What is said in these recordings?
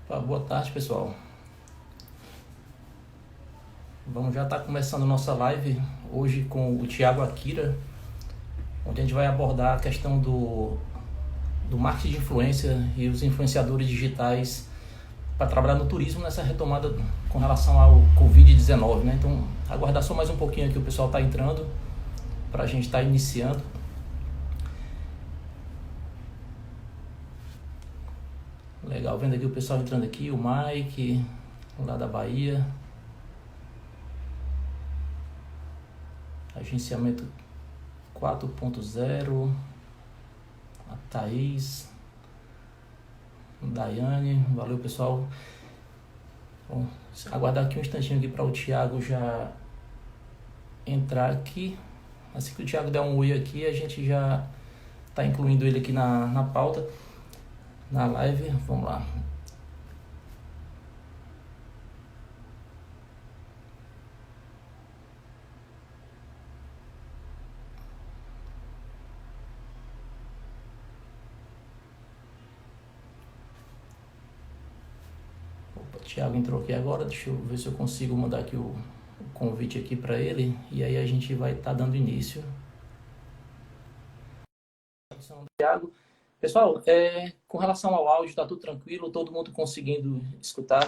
Boa tarde, pessoal. Vamos já estar começando nossa live hoje com o Thiago Akira, onde a gente vai abordar a questão do marketing de influência e os influenciadores digitais para trabalhar no turismo nessa retomada com relação ao Covid-19, né? Então, aguardar só mais um pouquinho aqui, o pessoal está entrando para a gente estar iniciando. Legal, vendo aqui o pessoal entrando aqui, o Mike, lá da Bahia, agenciamento 4.0, a Thaís, Daiane, valeu pessoal. Bom, aguardar aqui um instantinho aqui para o Thiago já entrar aqui. Assim que o Thiago der um oi aqui, a gente já está incluindo ele aqui na pauta, na live. Vamos lá. Opa, o Thiago entrou aqui agora, deixa eu ver se eu consigo mandar aqui o convite aqui para ele e aí a gente vai estar dando início. Thiago, pessoal, com relação ao áudio, está tudo tranquilo? Todo mundo conseguindo escutar?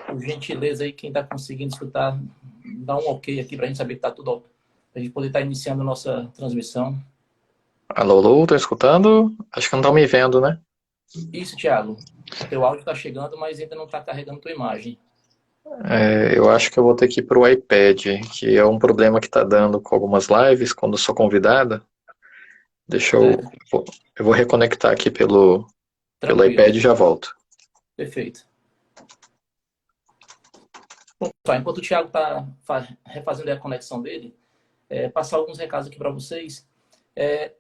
Por gentileza aí, quem está conseguindo escutar, dá um ok aqui para a gente saber que está tudo, para a gente poder estar iniciando nossa transmissão. Alô, alô, tô escutando? Acho que não estão me vendo, né? Isso, Thiago. Teu áudio está chegando, mas ainda não está carregando tua imagem. Eu acho que eu vou ter que ir pro iPad, que é um problema que tá dando com algumas lives quando eu sou convidada. Deixa eu. Certo? Eu vou reconectar aqui pelo Tranquilo. iPad e já volto. Perfeito. Bom, tá, enquanto o Thiago está refazendo a conexão dele, passar alguns recados aqui para vocês.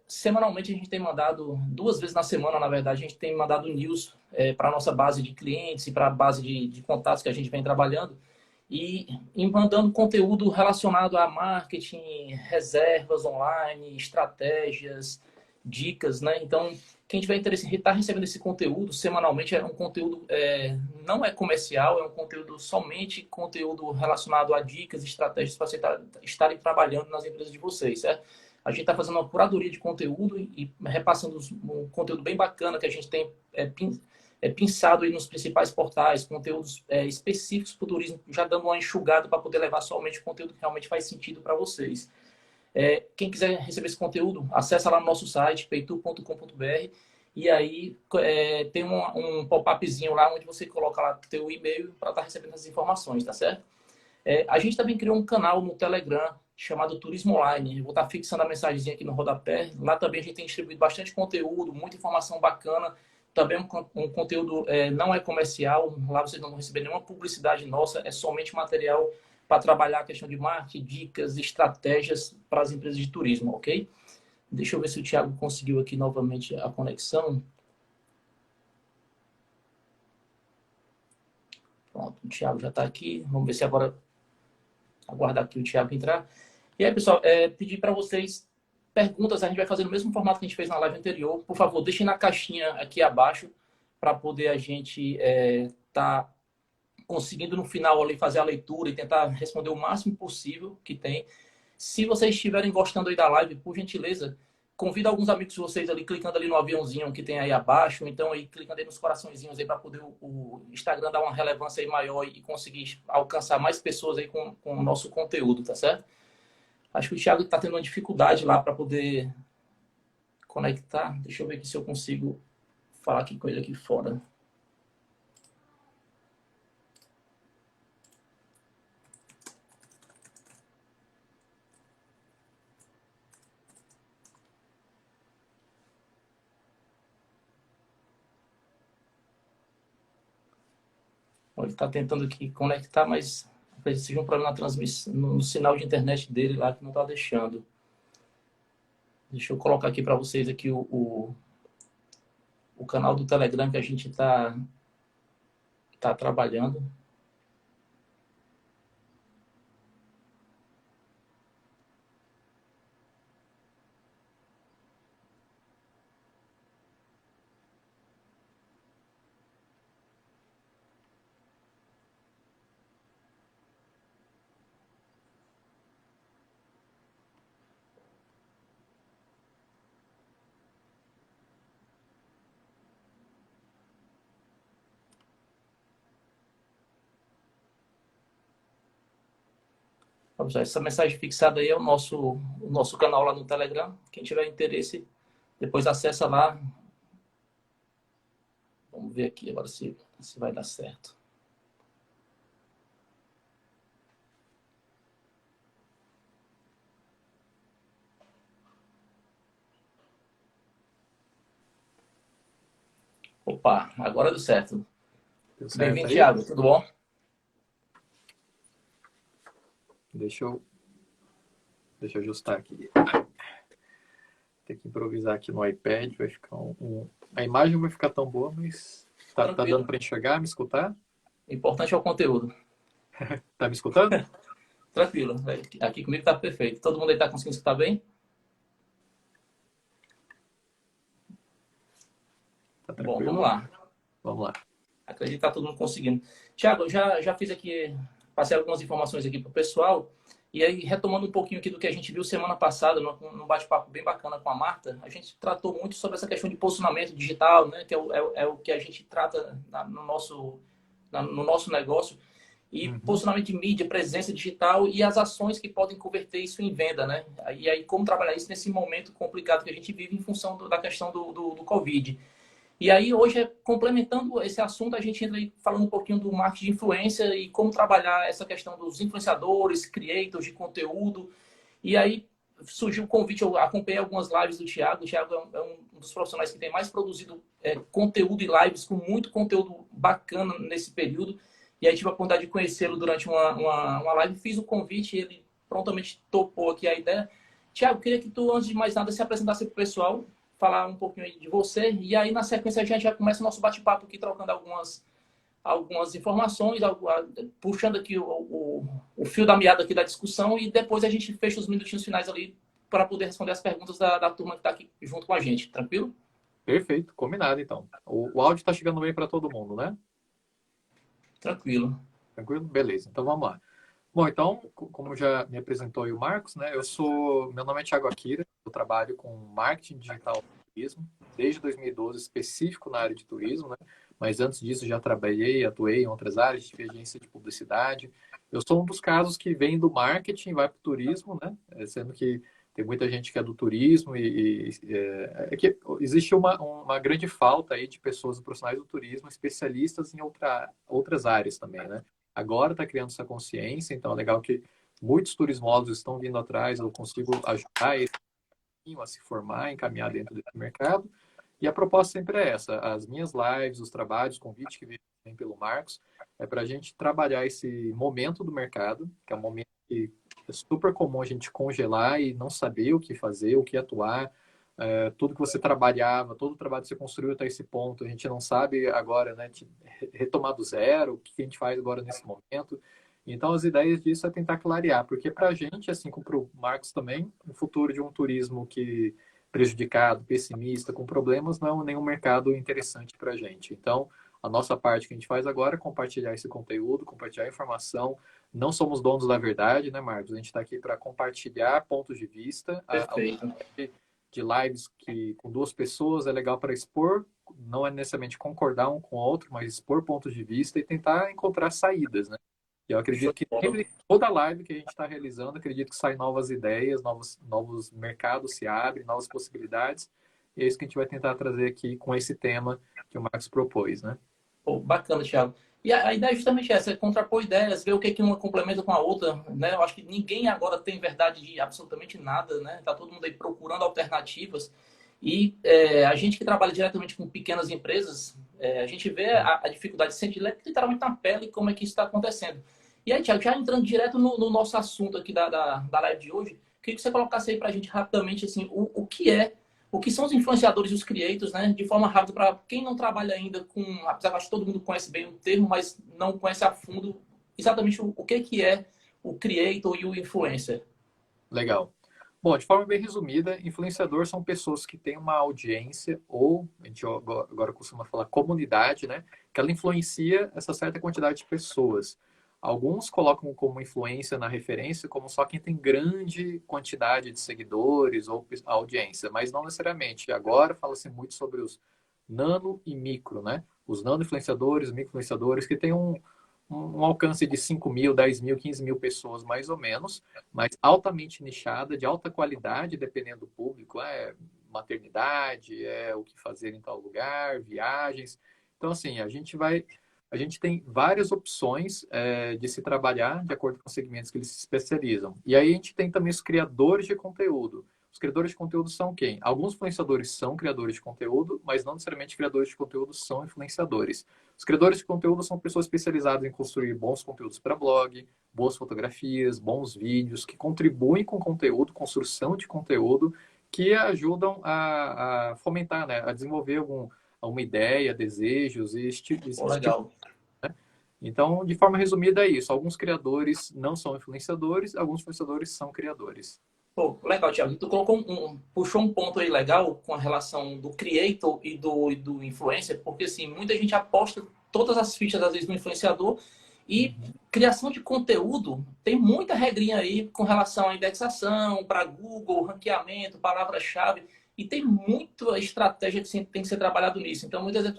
Semanalmente a gente tem mandado, 2 vezes na semana, na verdade, a gente tem mandado news para a nossa base de clientes e para a base de contatos que a gente vem trabalhando e mandando conteúdo relacionado a marketing, reservas online, estratégias, dicas, né? Então, quem tiver interesse em estar recebendo esse conteúdo semanalmente, é um conteúdo, não é comercial, é um conteúdo somente conteúdo relacionado a dicas, estratégias para vocês estarem trabalhando nas empresas de vocês, certo? A gente está fazendo uma curadoria de conteúdo e repassando um conteúdo bem bacana que a gente tem pensado aí nos principais portais, conteúdos específicos para o turismo, já dando uma enxugada para poder levar somente o conteúdo que realmente faz sentido para vocês. Quem quiser receber esse conteúdo, acessa lá no nosso site, peitu.com.br, e aí tem um pop-upzinho lá onde você coloca lá o teu e-mail para estar recebendo as informações, tá certo? A gente também criou um canal no Telegram chamado Turismo Online. Eu vou estar fixando a mensagenzinha aqui no rodapé. Lá também a gente tem distribuído bastante conteúdo, muita informação bacana. Também um conteúdo não é comercial. Lá vocês não vão receber nenhuma publicidade nossa. É somente material para trabalhar a questão de marketing, dicas, estratégias para as empresas de turismo, ok? Deixa eu ver se o Thiago conseguiu aqui novamente a conexão. Pronto, o Thiago já está aqui. Vamos ver se agora aguardar aqui o Thiago entrar. E aí, pessoal, pedir para vocês perguntas, a gente vai fazer no mesmo formato que a gente fez na live anterior. Por favor, deixem na caixinha aqui abaixo para poder a gente tá conseguindo no final ali fazer a leitura e tentar responder o máximo possível que tem. Se vocês estiverem gostando aí da live, por gentileza, convida alguns amigos de vocês ali, clicando ali no aviãozinho que tem aí abaixo, então aí clicando aí nos coraçõezinhos aí para poder o Instagram dar uma relevância aí maior e conseguir alcançar mais pessoas aí com o nosso conteúdo, tá certo? Acho que o Thiago está tendo uma dificuldade lá para poder conectar. Deixa eu ver aqui se eu consigo falar aqui com ele aqui fora. Ele está tentando aqui conectar, mas talvez seja um problema na transmissão, no sinal de internet dele lá que não está deixando. Deixa eu colocar aqui para vocês aqui o canal do Telegram que a gente tá trabalhando. Essa mensagem fixada aí é o nosso canal lá no Telegram. Quem tiver interesse, depois acessa lá. Vamos ver aqui agora se vai dar certo. Opa, agora deu certo. Deu certo Bem-vindo, aí? Thiago. Tudo bom? Deixa eu ajustar aqui. Tem que improvisar aqui no iPad, vai ficar a imagem não vai ficar tão boa, mas tá dando para enxergar, me escutar? O importante é o conteúdo. Tá me escutando? Tranquilo. Aqui comigo tá perfeito. Todo mundo aí tá conseguindo escutar bem? Tá Bom, tranquilo? vamos lá. Vamos lá. Acredito que tá todo mundo conseguindo. Thiago, eu já fiz aqui, passei algumas informações aqui para o pessoal. E aí, retomando um pouquinho aqui do que a gente viu semana passada, num bate-papo bem bacana com a Marta, a gente tratou muito sobre essa questão de posicionamento digital, né? Que é o que a gente trata no nosso negócio. E posicionamento de mídia, presença digital e as ações que podem converter isso em venda, né? E aí, como trabalhar isso nesse momento complicado que a gente vive em função da questão do Covid. E aí, hoje, complementando esse assunto, a gente entra aí falando um pouquinho do marketing de influência e como trabalhar essa questão dos influenciadores, creators de conteúdo. E aí, surgiu o convite, eu acompanhei algumas lives do Thiago. O Thiago é um dos profissionais que tem mais produzido conteúdo e lives com muito conteúdo bacana nesse período. E aí, tive a oportunidade de conhecê-lo durante uma live. Fiz o convite e ele prontamente topou aqui a ideia. Thiago, queria que tu, antes de mais nada, se apresentasse para o pessoal, falar um pouquinho aí de você, e aí na sequência a gente já começa o nosso bate-papo aqui, trocando algumas informações, puxando aqui o fio da meada aqui da discussão, e depois a gente fecha os minutinhos finais ali para poder responder as perguntas da turma que está aqui junto com a gente, tranquilo? Perfeito, combinado então. O áudio está chegando bem para todo mundo, né? Tranquilo. Tranquilo? Beleza, então vamos lá. Bom, então, como já me apresentou aí o Marcos, né? Meu nome é Thiago Akira, eu trabalho com marketing digital e turismo, desde 2012, específico na área de turismo, né? Mas antes disso já trabalhei, atuei em outras áreas, tive agência de publicidade. Eu sou um dos casos que vem do marketing e vai para o turismo, né? Sendo que tem muita gente que é do turismo é que existe uma grande falta aí de pessoas profissionais do turismo, especialistas em outras áreas também, né? Agora está criando essa consciência, então é legal que muitos turismólogos estão vindo atrás, eu consigo ajudar eles a se formar, encaminhar dentro desse mercado. E a proposta sempre é essa: as minhas lives, os trabalhos, convite que vem pelo Marcos, é para a gente trabalhar esse momento do mercado, que é um momento que é super comum a gente congelar e não saber o que fazer, o que atuar. Tudo que você trabalhava, todo o trabalho que você construiu até esse ponto, a gente não sabe agora, né, retomar do zero, o que a gente faz agora nesse momento. Então, as ideias disso é tentar clarear, porque para a gente, assim como para o Marcos também, o futuro de um turismo que prejudicado, pessimista, com problemas, não é nenhum mercado interessante para a gente. Então, a nossa parte que a gente faz agora é compartilhar esse conteúdo, compartilhar informação. Não somos donos da verdade, né, Marcos? A gente está aqui para compartilhar pontos de vista. Perfeito. De lives que com duas pessoas é legal para expor, não é necessariamente concordar um com o outro, mas expor pontos de vista e tentar encontrar saídas, né? E eu acredito que sempre, toda live que a gente está realizando, acredito que saem novas ideias, novos mercados se abrem, novas possibilidades. E é isso que a gente vai tentar trazer aqui com esse tema que o Marcos propôs, né? Pô, bacana, Thiago. E a ideia é justamente essa, é contrapor ideias, ver o que uma complementa com a outra, né? Eu acho que ninguém agora tem verdade de absolutamente nada, né? Tá todo mundo aí procurando alternativas. E a gente que trabalha diretamente com pequenas empresas, a gente vê a dificuldade, sente literalmente na pele como é que isso está acontecendo. E aí, Thiago, já entrando direto no nosso assunto aqui da live de hoje, queria que você colocasse aí para a gente rapidamente assim, o que são os influenciadores e os creators, né? De forma rápida, para quem não trabalha ainda com, apesar que acho que todo mundo conhece bem o termo, mas não conhece a fundo exatamente o que é o creator e o influencer. Legal. Bom, de forma bem resumida, influenciador são pessoas que têm uma audiência, ou a gente agora costuma falar comunidade, né? Que ela influencia essa certa quantidade de pessoas. Alguns colocam como influência na referência como só quem tem grande quantidade de seguidores ou audiência, mas não necessariamente. Agora fala-se muito sobre os nano e micro, né? Os nano influenciadores, micro influenciadores, que têm um alcance de 5 mil, 10 mil, 15 mil pessoas, mais ou menos, mas altamente nichada, de alta qualidade, dependendo do público, maternidade, o que fazer em tal lugar, viagens. Então, assim, a gente tem várias opções de se trabalhar de acordo com os segmentos que eles se especializam. E aí a gente tem também os criadores de conteúdo. Os criadores de conteúdo são quem? Alguns influenciadores são criadores de conteúdo, mas não necessariamente criadores de conteúdo são influenciadores. Os criadores de conteúdo são pessoas especializadas em construir bons conteúdos para blog, boas fotografias, bons vídeos, que contribuem com conteúdo, construção de conteúdo, que ajudam a fomentar, né? A desenvolver alguma ideia, desejos e Pô, esse tipo. legal. Então, de forma resumida, é isso. Alguns criadores não são influenciadores, alguns influenciadores são criadores. Pô, legal, Thiago. Tu colocou puxou um ponto aí legal com a relação do creator e do influencer, porque assim, muita gente aposta todas as fichas, às vezes, no influenciador e criação de conteúdo tem muita regrinha aí com relação à indexação, para Google, ranqueamento, palavra-chave, e tem muita estratégia que tem que ser trabalhado nisso. Então, muitas vezes,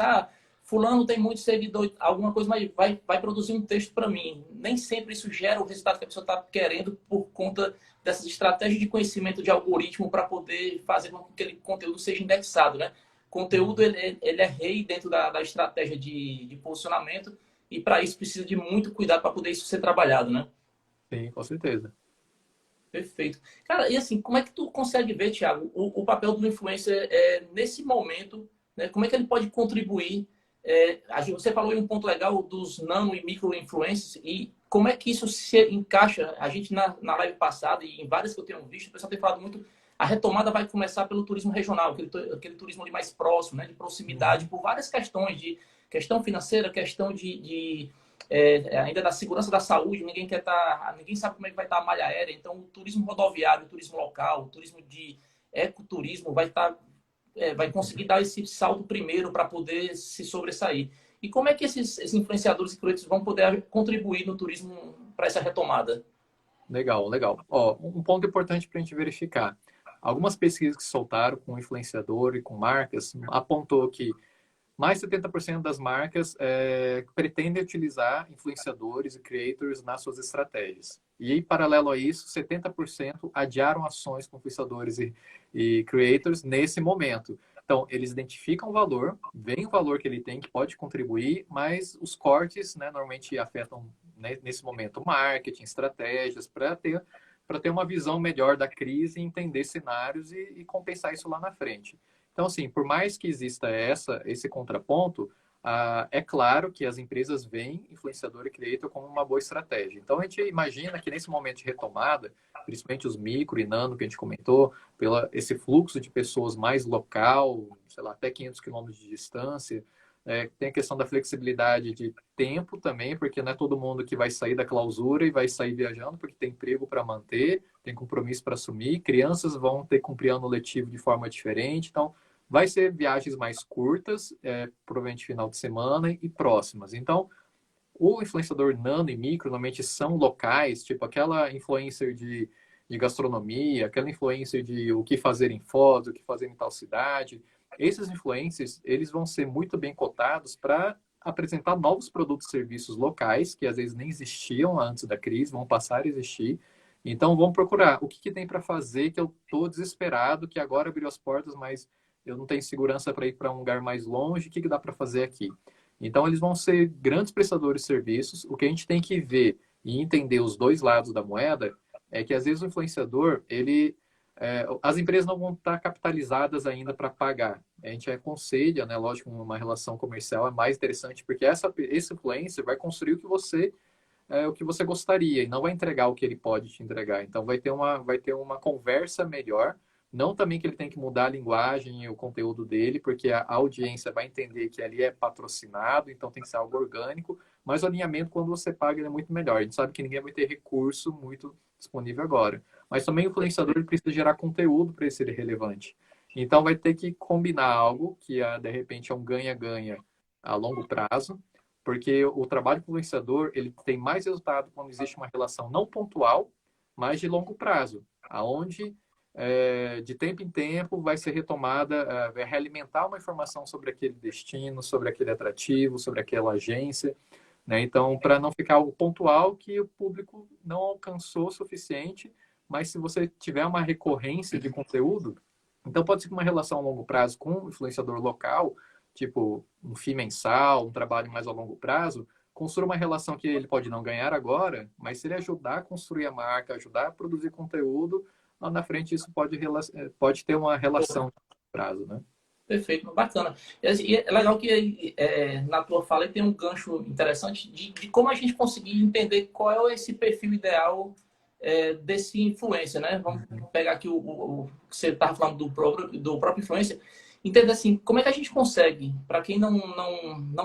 fulano tem muito seguidor, alguma coisa, mas vai produzir um texto para mim. Nem sempre isso gera o resultado que a pessoa está querendo por conta dessas estratégias de conhecimento de algoritmo para poder fazer com que aquele conteúdo seja indexado, né? Conteúdo, ele é rei dentro da estratégia de posicionamento e para isso precisa de muito cuidado para poder isso ser trabalhado, né? Sim, com certeza. Perfeito. Cara, e assim, como é que tu consegue ver, Thiago, o papel do influencer nesse momento, né? Como é que ele pode contribuir? Você falou em um ponto legal dos nano e micro influencers e como é que isso se encaixa? A gente na live passada e em várias que eu tenho visto, o pessoal tem falado muito, a retomada vai começar pelo turismo regional, aquele turismo ali mais próximo, né? De proximidade, por várias questões, de questão financeira, questão ainda da segurança da saúde, ninguém sabe como é que vai estar a malha aérea, então o turismo rodoviário, o turismo local, o turismo de ecoturismo vai conseguir dar esse salto primeiro para poder se sobressair. E como é que esses influenciadores e creators vão poder contribuir no turismo para essa retomada? Legal, legal. Ó, um ponto importante para a gente verificar. Algumas pesquisas que soltaram com influenciador e com marcas apontou que mais de 70% das marcas pretendem utilizar influenciadores e creators nas suas estratégias. E, paralelo a isso, 70% adiaram ações com influenciadores e creators nesse momento. Então, eles identificam o valor, veem o valor que ele tem, que pode contribuir, mas os cortes, né, normalmente afetam, né, nesse momento, marketing, estratégias, para ter uma visão melhor da crise, entender cenários e compensar isso lá na frente. Então, assim, por mais que exista esse contraponto, é claro que as empresas veem influenciador e creator como uma boa estratégia. Então, a gente imagina que nesse momento de retomada, principalmente os micro e nano que a gente comentou, esse fluxo de pessoas mais local, sei lá, até 500 quilômetros de distância, tem a questão da flexibilidade de tempo também, porque não é todo mundo que vai sair da clausura e vai sair viajando, porque tem emprego para manter, tem compromisso para assumir, crianças vão ter que cumprir ano letivo de forma diferente, então vai ser viagens mais curtas, provavelmente final de semana e próximas. Então, o influenciador nano e micro normalmente são locais, tipo aquela influencer de gastronomia, aquela influencer de o que fazer em Foz, o que fazer em tal cidade. Esses influencers, eles vão ser muito bem cotados para apresentar novos produtos e serviços locais, que às vezes nem existiam antes da crise, vão passar a existir. Então, vão procurar o que tem para fazer, que eu estou desesperado, que agora abriu as portas, mas eu não tenho segurança para ir para um lugar mais longe, o que dá para fazer aqui? Então, eles vão ser grandes prestadores de serviços. O que a gente tem que ver e entender os dois lados da moeda é que, às vezes, o influenciador, as empresas não vão estar capitalizadas ainda para pagar. A gente aconselha, né? Lógico, uma relação comercial é mais interessante, porque esse influencer vai construir o que você gostaria e não vai entregar o que ele pode te entregar. Então, vai ter uma conversa melhor. Não também que ele tem que mudar a linguagem e o conteúdo dele, porque a audiência vai entender que ali é patrocinado, então tem que ser algo orgânico, mas o alinhamento, quando você paga, ele é muito melhor. A gente sabe que ninguém vai ter recurso muito disponível agora. Mas também o influenciador ele precisa gerar conteúdo para ser relevante. Então vai ter que combinar algo que, de repente, é um ganha-ganha a longo prazo, porque o trabalho com o influenciador ele tem mais resultado quando existe uma relação não pontual, mas de longo prazo, aonde de tempo em tempo vai ser retomada, vai realimentar uma informação sobre aquele destino, sobre aquele atrativo, sobre aquela agência, né? Então, para não ficar algo pontual que o público não alcançou o suficiente, mas se você tiver uma recorrência de conteúdo, então pode ser que uma relação a longo prazo com um influenciador local, tipo um FII mensal, um trabalho mais a longo prazo, construa uma relação que ele pode não ganhar agora, mas se ele ajudar a construir a marca, ajudar a produzir conteúdo, lá na frente isso pode ter uma relação a longo prazo, né? Perfeito, bacana. E é legal que na tua fala tem um gancho interessante de como a gente conseguir entender qual é esse perfil ideal desse influencer, né? Vamos pegar aqui o que você estava falando do próprio influencer. Entender assim, como é que a gente consegue, para quem não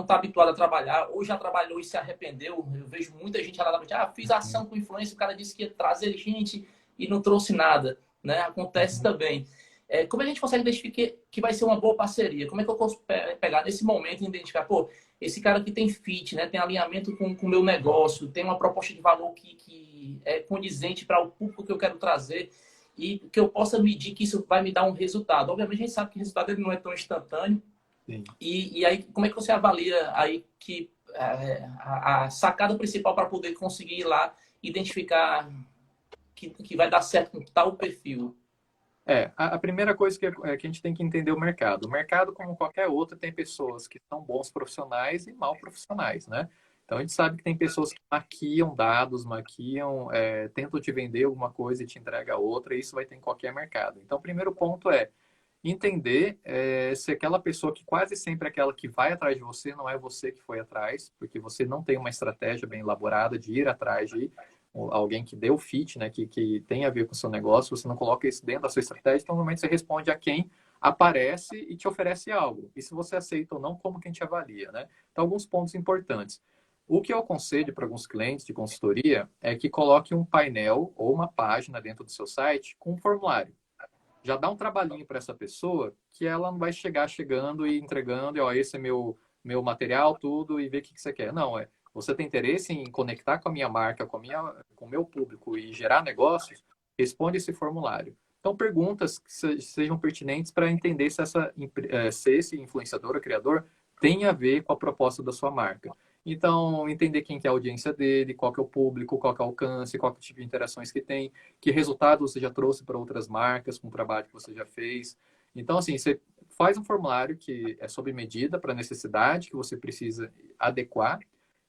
está habituado a trabalhar, ou já trabalhou e se arrependeu, eu vejo muita gente lá, fiz ação com influencer, o cara disse que ia trazer gente e não trouxe nada, né? Acontece também. Como a gente consegue identificar que vai ser uma boa parceria? Como é que eu posso pegar nesse momento e identificar, pô, esse cara aqui tem fit, né? Tem alinhamento com o meu negócio, tem uma proposta de valor que é condizente para o público que eu quero trazer e que eu possa medir que isso vai me dar um resultado. Obviamente, a gente sabe que o resultado ele não é tão instantâneo. Sim. E aí, como é que você avalia aí que a sacada principal para poder conseguir ir lá identificar que vai dar certo com tal perfil? A primeira coisa que a gente tem que entender o mercado. O mercado, como qualquer outro, tem pessoas que são bons profissionais e mal profissionais, né? Então, a gente sabe que tem pessoas que maquiam dados, tentam te vender alguma coisa e te entrega outra, e isso vai ter em qualquer mercado. Então, o primeiro ponto é entender se aquela pessoa que quase sempre é aquela que vai atrás de você, não é você que foi atrás, porque você não tem uma estratégia bem elaborada de ir atrás de alguém que deu fit, né, que tem a ver com o seu negócio, você não coloca isso dentro da sua estratégia, então normalmente você responde a quem aparece e te oferece algo. E se você aceita ou não, como que a gente avalia, né? Então, alguns pontos importantes. O que eu aconselho para alguns clientes de consultoria é que coloque um painel ou uma página dentro do seu site com um formulário. Já dá um trabalhinho para essa pessoa que ela não vai chegar chegando e entregando, e ó, esse é meu material, tudo, e ver o que você quer. Não, você tem interesse em conectar com a minha marca, com o meu público e gerar negócios? Responde esse formulário. Então, perguntas que sejam pertinentes para entender se esse influenciador ou criador tem a ver com a proposta da sua marca. Então, entender quem que é a audiência dele, qual que é o público, qual que é o alcance, qual que é o tipo de interações que tem, que resultado você já trouxe para outras marcas com o trabalho que você já fez. Então, assim, você faz um formulário que é sob medida para a necessidade que você precisa adequar.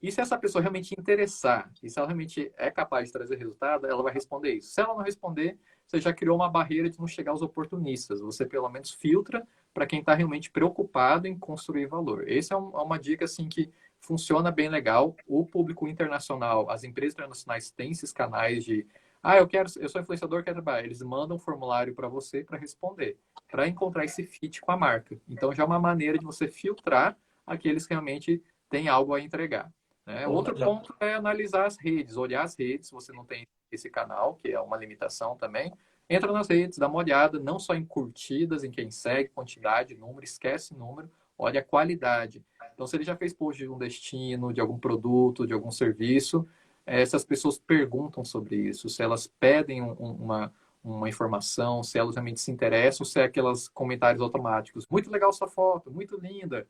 E se essa pessoa realmente interessar, e se ela realmente é capaz de trazer resultado, ela vai responder isso. Se ela não responder, você já criou uma barreira de não chegar aos oportunistas. Você, pelo menos, filtra para quem está realmente preocupado em construir valor. Essa é uma dica, assim, que funciona bem legal. O público internacional, as empresas internacionais têm esses canais de eu sou influenciador, quero trabalhar. Eles mandam um formulário para você para responder, para encontrar esse fit com a marca. Então já é uma maneira de você filtrar aqueles que realmente têm algo a entregar. Né? Outro ponto é analisar as redes, olhar as redes, se você não tem esse canal, que é uma limitação também. Entra nas redes, dá uma olhada, não só em curtidas, em quem segue, quantidade, número, esquece número, olha a qualidade. Então, se ele já fez post de um destino, de algum produto, de algum serviço, essas pessoas perguntam sobre isso, se elas pedem uma informação, se elas realmente se interessam, se é aqueles comentários automáticos. Muito legal sua foto, muito linda.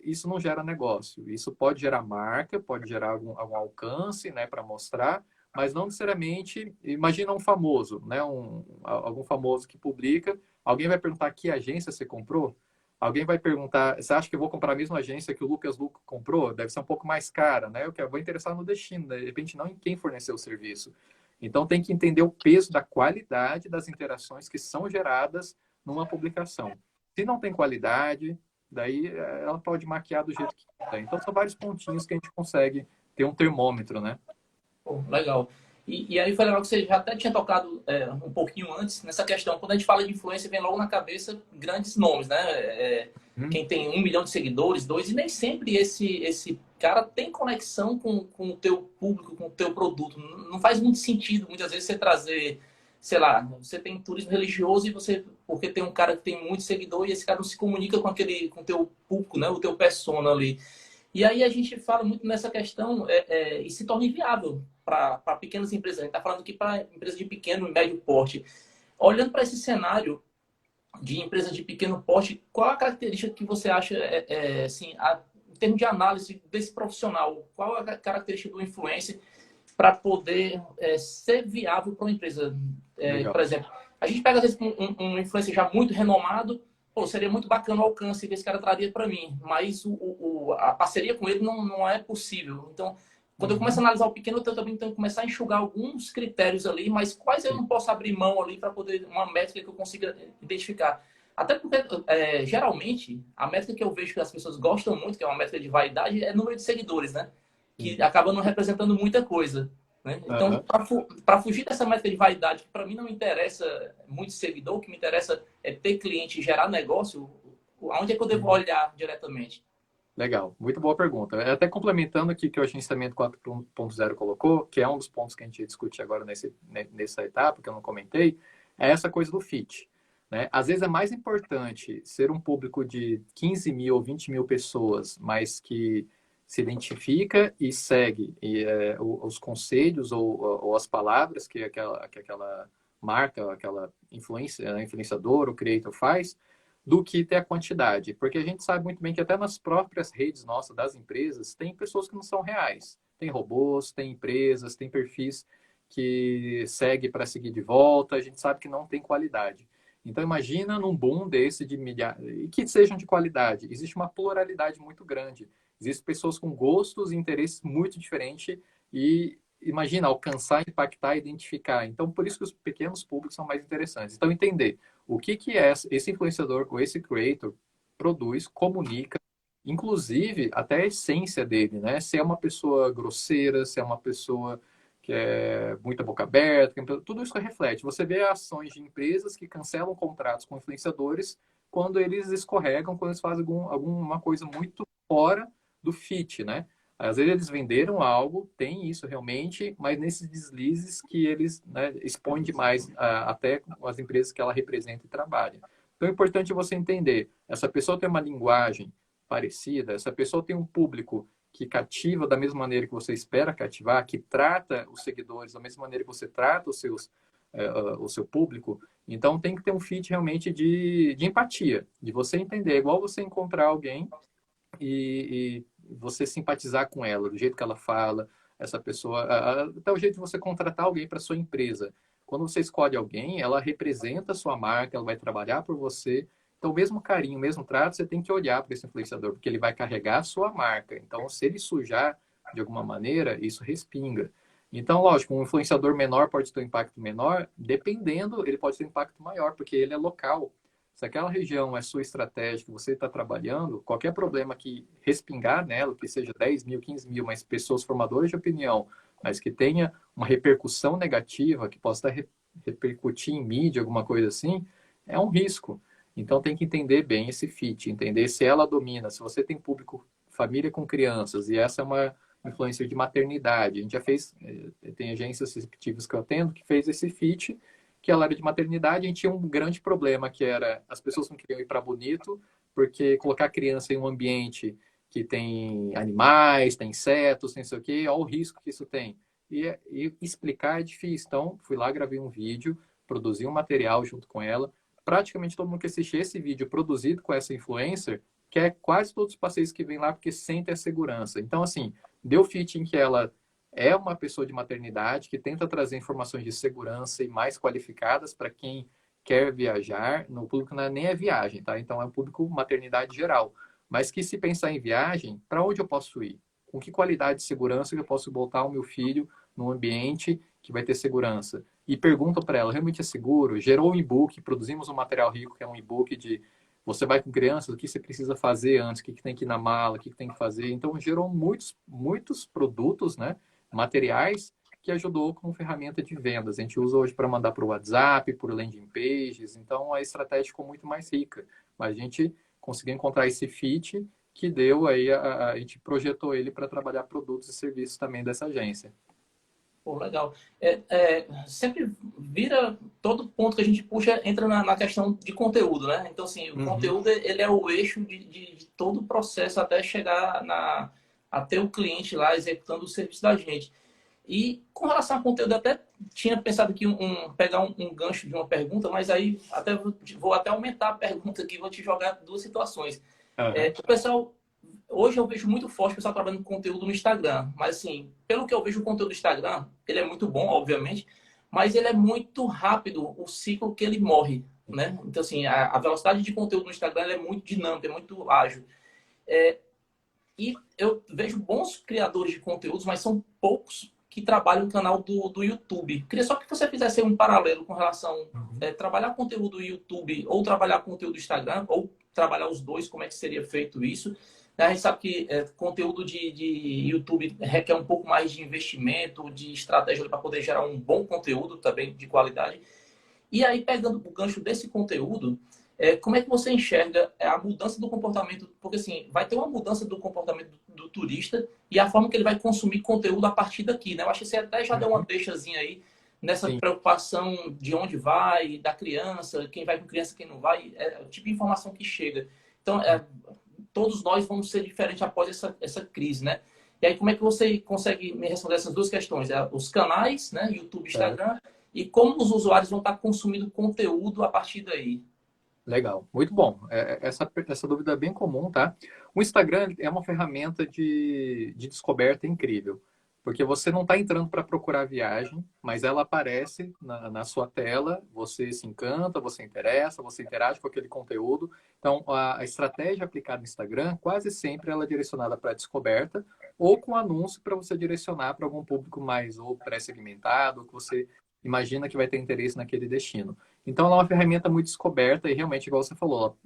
Isso não gera negócio. Isso pode gerar marca, pode gerar algum alcance, né, para mostrar, mas não necessariamente. Imagina um famoso, né, algum famoso que publica, alguém vai perguntar que agência você comprou? Alguém vai perguntar, você acha que eu vou comprar a mesma agência que o Lucas Luco comprou? Deve ser um pouco mais cara, né? Eu vou interessar no destino, de repente não em quem forneceu o serviço. Então tem que entender o peso da qualidade das interações que são geradas numa publicação. Se não tem qualidade, daí ela pode maquiar do jeito que quiser. Então são vários pontinhos que a gente consegue ter um termômetro, né? Pô, legal. E aí foi legal que você já até tinha tocado um pouquinho antes nessa questão. Quando a gente fala de influência, vem logo na cabeça grandes nomes, né? Quem tem 1 milhão de seguidores, dois, e nem sempre esse cara tem conexão com o teu público, com o teu produto. Não faz muito sentido, muitas vezes, você trazer, sei lá, você tem turismo religioso e porque tem um cara que tem muito seguidor e esse cara não se comunica com o teu público, né? O teu persona ali. E aí a gente fala muito nessa questão e se torna inviável para pequenas empresas. A gente está falando aqui para empresas de pequeno e médio porte. Olhando para esse cenário de empresas de pequeno porte, qual a característica que você acha, assim, em termos de análise desse profissional, qual é a característica do influencer para poder ser viável para uma empresa? Por exemplo, a gente pega, às vezes, um influencer já muito renomado, pô, seria muito bacana o alcance que esse cara traria para mim, mas a parceria com ele não é possível. Então, quando eu começo a analisar o pequeno, eu também tenho que começar a enxugar alguns critérios ali, mas quais eu não posso abrir mão ali para poder, uma métrica que eu consiga identificar. Até porque, geralmente, a métrica que eu vejo que as pessoas gostam muito, que é uma métrica de vaidade, é número de seguidores, né? Que acaba não representando muita coisa. Né? Então, para fugir dessa métrica de vaidade, que para mim não me interessa muito seguidor, o que me interessa é ter cliente e gerar negócio, aonde é que eu devo olhar diretamente? Legal, muito boa pergunta. Até complementando aqui que o agenciamento 4.0 colocou, que é um dos pontos que a gente discute agora nessa etapa, que eu não comentei, é essa coisa do fit. Né? Às vezes é mais importante ser um público de 15 mil ou 20 mil pessoas, mas que se identifica e segue os conselhos ou as palavras que aquela marca, aquela influenciador ou creator faz, do que ter a quantidade. Porque a gente sabe muito bem que até nas próprias redes nossas, das empresas, tem pessoas que não são reais. Tem robôs, tem empresas, tem perfis que segue para seguir de volta, a gente sabe que não tem qualidade. Então imagina num boom desse de milhares, que sejam de qualidade. Existe uma pluralidade muito grande. Existem pessoas com gostos e interesses muito diferentes e imagina alcançar, impactar, identificar. Então por isso que os pequenos públicos são mais interessantes. Então entender o que é esse influenciador ou esse creator produz, comunica, inclusive até a essência dele, né? Se é uma pessoa grosseira, se é uma pessoa que é muita boca aberta, tudo isso reflete. Você vê ações de empresas que cancelam contratos com influenciadores quando eles escorregam, quando eles fazem alguma coisa muito fora do fit, né? Às vezes eles venderam algo, tem isso realmente, mas nesses deslizes que eles, né, expõem demais até as empresas que ela representa e trabalha. Então é importante você entender, essa pessoa tem uma linguagem parecida, essa pessoa tem um público que cativa da mesma maneira que você espera cativar, que trata os seguidores da mesma maneira que você trata o seu público. Então tem que ter um fit realmente de empatia, de você entender, é igual você encontrar alguém e você simpatizar com ela, do jeito que ela fala, essa pessoa, até o jeito de você contratar alguém para sua empresa. Quando você escolhe alguém, ela representa a sua marca, ela vai trabalhar por você. Então, o mesmo carinho, o mesmo trato, você tem que olhar para esse influenciador, porque ele vai carregar a sua marca. Então, se ele sujar de alguma maneira, isso respinga. Então, lógico, um influenciador menor pode ter um impacto menor, dependendo, ele pode ter um impacto maior, porque ele é local. Se aquela região é sua estratégia, que você está trabalhando, qualquer problema que respingar nela, que seja 10 mil, 15 mil, mas pessoas formadoras de opinião, mas que tenha uma repercussão negativa, que possa repercutir em mídia, alguma coisa assim, é um risco. Então tem que entender bem esse fit, entender se ela domina, se você tem público, família com crianças, e essa é uma influência de maternidade. A gente já fez, tem agências receptivas que eu atendo, que fez esse fit, que ela era de maternidade, a gente tinha um grande problema, que era as pessoas não queriam ir para Bonito, porque colocar a criança em um ambiente que tem animais, tem insetos, tem não sei o quê, olha o risco que isso tem. E explicar é difícil. Então, fui lá, gravei um vídeo, produzi um material junto com ela. Praticamente todo mundo que assistiu esse vídeo produzido com essa influencer, quer quase todos os passeios que vêm lá, porque sente a segurança. Então, assim, deu fit em que ela é uma pessoa de maternidade que tenta trazer informações de segurança e mais qualificadas para quem quer viajar. No público não é nem a viagem, tá? Então é um público maternidade geral. Mas que se pensar em viagem, para onde eu posso ir? Com que qualidade de segurança que eu posso botar o meu filho num ambiente que vai ter segurança? E pergunta para ela, realmente é seguro? Gerou um e-book, produzimos um material rico, que é um e-book de você vai com crianças, o que você precisa fazer antes, o que tem que ir na mala, o que tem que fazer. Então gerou muitos produtos, né? Materiais que ajudou como ferramenta de vendas. A gente usa hoje para mandar para o WhatsApp, por landing pages, então a estratégia ficou muito mais rica. Mas a gente conseguiu encontrar esse fit que deu aí, a gente projetou ele para trabalhar produtos e serviços também dessa agência. Pô, legal. Sempre vira, todo ponto que a gente puxa entra na questão de conteúdo, né? Então, assim, o conteúdo ele é o eixo de todo o processo até chegar até o cliente lá executando o serviço da gente. E com relação ao conteúdo, eu até tinha pensado aqui pegar um gancho de uma pergunta, mas aí vou até aumentar a pergunta aqui, vou te jogar duas situações. O pessoal hoje eu vejo muito forte o pessoal trabalhando com conteúdo no Instagram. Mas, assim, pelo que eu vejo o conteúdo do Instagram, ele é muito bom, obviamente, mas ele é muito rápido, o ciclo que ele morre, né? Então, assim, a velocidade de conteúdo no Instagram ela é muito dinâmica, é muito ágil. E eu vejo bons criadores de conteúdos, mas são poucos que trabalham no canal do YouTube. Queria só que você fizesse um paralelo com relação a trabalhar conteúdo do YouTube ou trabalhar conteúdo do Instagram, ou trabalhar os dois, como é que seria feito isso. A gente sabe que conteúdo de YouTube requer um pouco mais de investimento, de estratégia para poder gerar um bom conteúdo também de qualidade. E aí, pegando o gancho desse conteúdo, como é que você enxerga a mudança do comportamento? Porque, assim, vai ter uma mudança do comportamento do turista e a forma que ele vai consumir conteúdo a partir daqui, né? Eu acho que você até já deu uma deixazinha aí nessa Sim. preocupação de onde vai, da criança, quem vai com criança, quem não vai, o tipo de informação que chega. Então, todos nós vamos ser diferentes após essa crise, né? E aí, como é que você consegue me responder essas duas questões? Os canais, né? YouTube, Instagram, e como os usuários vão estar consumindo conteúdo a partir daí? Legal, muito bom. Essa dúvida é bem comum, tá? O Instagram é uma ferramenta de descoberta incrível, porque você não está entrando para procurar viagem, mas ela aparece na sua tela, você se encanta, você interessa, você interage com aquele conteúdo. Então, a estratégia aplicada no Instagram, quase sempre ela é direcionada para descoberta ou com anúncio para você direcionar para algum público mais ou pré-segmentado, que você imagina que vai ter interesse naquele destino. Então, ela é uma ferramenta muito descoberta e realmente, igual você falou,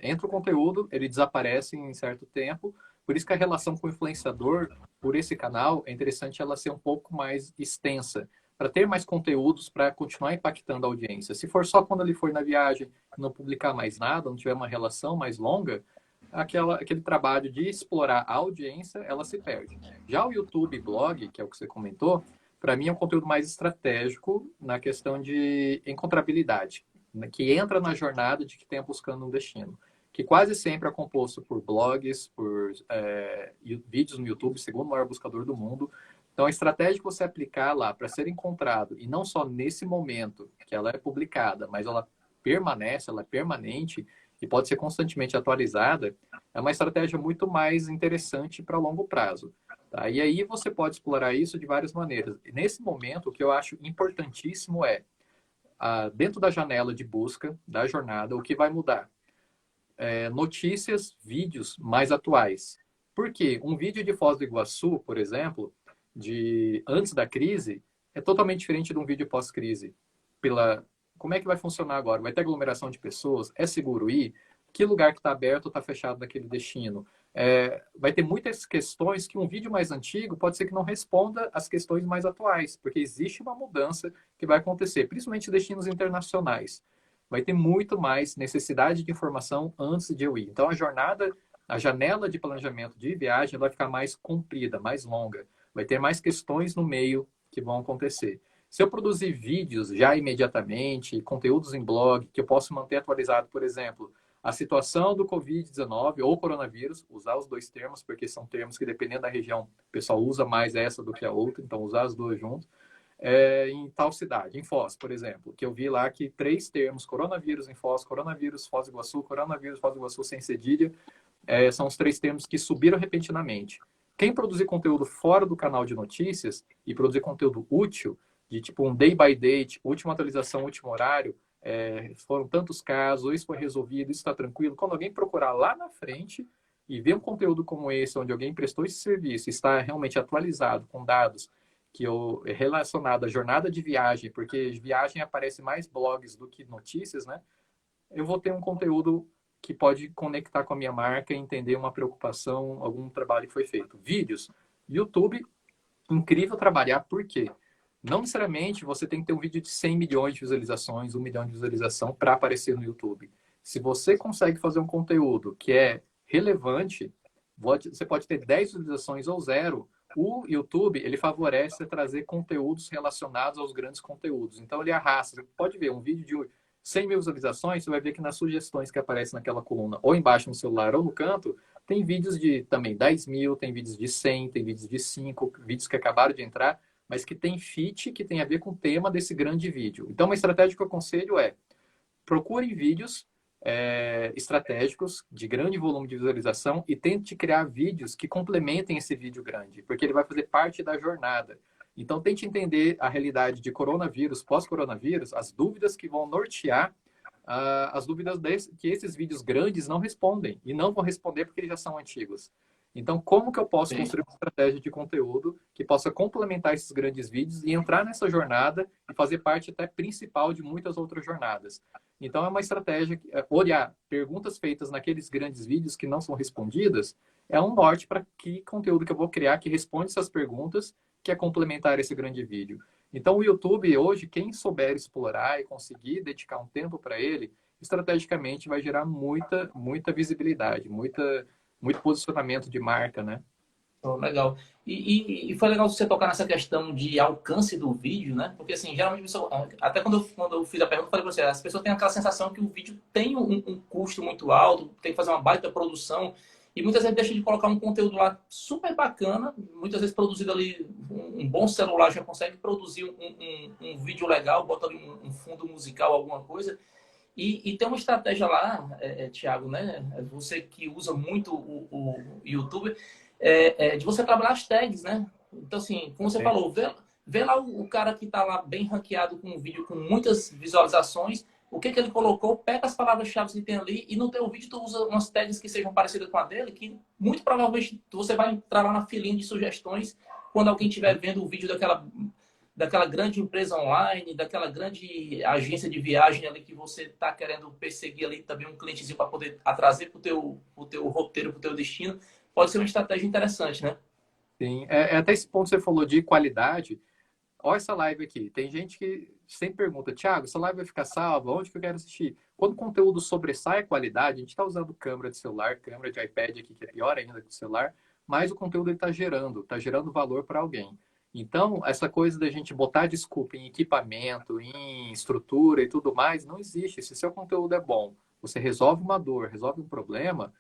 entra o conteúdo, ele desaparece em certo tempo. Por isso que a relação com o influenciador, por esse canal, é interessante ela ser um pouco mais extensa, para ter mais conteúdos para continuar impactando a audiência. Se for só quando ele for na viagem, não publicar mais nada, não tiver uma relação mais longa, aquele trabalho de explorar a audiência, ela se perde. Já o YouTube Blog, que é o que você comentou, para mim é um conteúdo mais estratégico na questão de encontrabilidade, né, que entra na jornada de quem está buscando um destino, que quase sempre é composto por blogs, por vídeos no YouTube, segundo o maior buscador do mundo. Então, a estratégia que você aplicar lá para ser encontrado, e não só nesse momento que ela é publicada, mas ela permanece, ela é permanente e pode ser constantemente atualizada, é uma estratégia muito mais interessante para longo prazo. Tá? E aí você pode explorar isso de várias maneiras. E nesse momento, o que eu acho importantíssimo é, dentro da janela de busca da jornada, o que vai mudar? Notícias, vídeos mais atuais. Por quê? Um vídeo de Foz do Iguaçu, por exemplo, de antes da crise, é totalmente diferente de um vídeo pós-crise. Como é que vai funcionar agora? Vai ter aglomeração de pessoas? É seguro ir? Que lugar que está aberto ou está fechado naquele destino? Vai ter muitas questões que um vídeo mais antigo pode ser que não responda às questões mais atuais, porque existe uma mudança que vai acontecer, principalmente destinos internacionais. Vai ter muito mais necessidade de informação antes de eu ir. Então, a janela de planejamento de viagem vai ficar mais comprida, mais longa. Vai ter mais questões no meio que vão acontecer. Se eu produzir vídeos já imediatamente, conteúdos em blog, que eu posso manter atualizado, por exemplo, a situação do Covid-19 ou coronavírus, usar os dois termos, porque são termos que, dependendo da região, o pessoal usa mais essa do que a outra, então usar as duas juntos. Em tal cidade, em Foz, por exemplo, que eu vi lá que 3 termos, coronavírus em Foz, coronavírus Foz do Iguaçu, coronavírus Foz do Iguaçu sem cedilha, são os 3 termos que subiram repentinamente. Quem produzir conteúdo fora do canal de notícias e produzir conteúdo útil, de tipo um day by day, última atualização, último horário, foram tantos casos, isso foi resolvido, isso está tranquilo. Quando alguém procurar lá na frente e ver um conteúdo como esse, onde alguém prestou esse serviço, está realmente atualizado com dados que é relacionado à jornada de viagem, porque viagem aparece mais blogs do que notícias, né? Eu vou ter um conteúdo que pode conectar com a minha marca, entender uma preocupação, algum trabalho que foi feito. Vídeos, YouTube, incrível trabalhar, por quê? Não necessariamente você tem que ter um vídeo de 100 milhões de visualizações, 1 milhão de visualização para aparecer no YouTube. Se você consegue fazer um conteúdo que é relevante, você pode ter 10 visualizações ou 0. O YouTube, ele favorece trazer conteúdos relacionados aos grandes conteúdos. Então, ele arrasta. Você pode ver um vídeo de 100 mil visualizações, você vai ver que nas sugestões que aparecem naquela coluna, ou embaixo no celular ou no canto, tem vídeos de também 10 mil, tem vídeos de 100, tem vídeos de 5, vídeos que acabaram de entrar, mas que tem fit, que tem a ver com o tema desse grande vídeo. Então, uma estratégia que eu aconselho é procurem vídeos estratégicos, de grande volume de visualização, e tente criar vídeos que complementem esse vídeo grande, porque ele vai fazer parte da jornada. Então, tente entender a realidade de coronavírus, pós-coronavírus, as dúvidas que vão nortear as dúvidas que esses vídeos grandes não respondem, e não vão responder porque eles já são antigos. Então, como que eu posso construir uma estratégia de conteúdo que possa complementar esses grandes vídeos e entrar nessa jornada e fazer parte até principal de muitas outras jornadas? Então, é uma estratégia, olhar perguntas feitas naqueles grandes vídeos que não são respondidas, é um norte para que conteúdo que eu vou criar que responde essas perguntas, que é complementar esse grande vídeo. Então, o YouTube hoje, quem souber explorar e conseguir dedicar um tempo para ele, estrategicamente vai gerar muita visibilidade, muito posicionamento de marca, né? Oh, legal. E foi legal você tocar nessa questão de alcance do vídeo, né? Porque, assim, geralmente, até quando eu fiz a pergunta, eu falei para você, as pessoas têm aquela sensação que o vídeo tem um custo muito alto, tem que fazer uma baita produção, e muitas vezes deixa de colocar um conteúdo lá super bacana, muitas vezes produzido ali, um bom celular já consegue produzir um vídeo legal, bota ali um fundo musical, alguma coisa, e tem uma estratégia lá, Thiago, né? Você que usa muito o YouTube, de você trabalhar as tags, né? Então, assim, como você falou, vê lá o cara que está lá bem ranqueado com um vídeo com muitas visualizações, o que ele colocou, pega as palavras-chave que tem ali e no teu vídeo tu usa umas tags que sejam parecidas com a dele, que muito provavelmente você vai entrar lá na filinha de sugestões quando alguém estiver vendo o vídeo daquela grande empresa online, daquela grande agência de viagem ali que você está querendo perseguir ali também um clientezinho para poder trazer para o teu roteiro, para o teu destino. Pode ser uma estratégia interessante, né? Sim, até esse ponto que você falou de qualidade. Olha essa live aqui. Tem gente que sempre pergunta, Thiago, essa live vai ficar salva? Onde que eu quero assistir? Quando o conteúdo sobressai a qualidade, a gente está usando câmera de celular, câmera de iPad aqui, que é pior ainda que o celular, mas o conteúdo está gerando valor para alguém. Então, essa coisa da gente botar desculpa em equipamento, em estrutura e tudo mais, não existe. Se seu conteúdo é bom, você resolve uma dor, resolve um problema,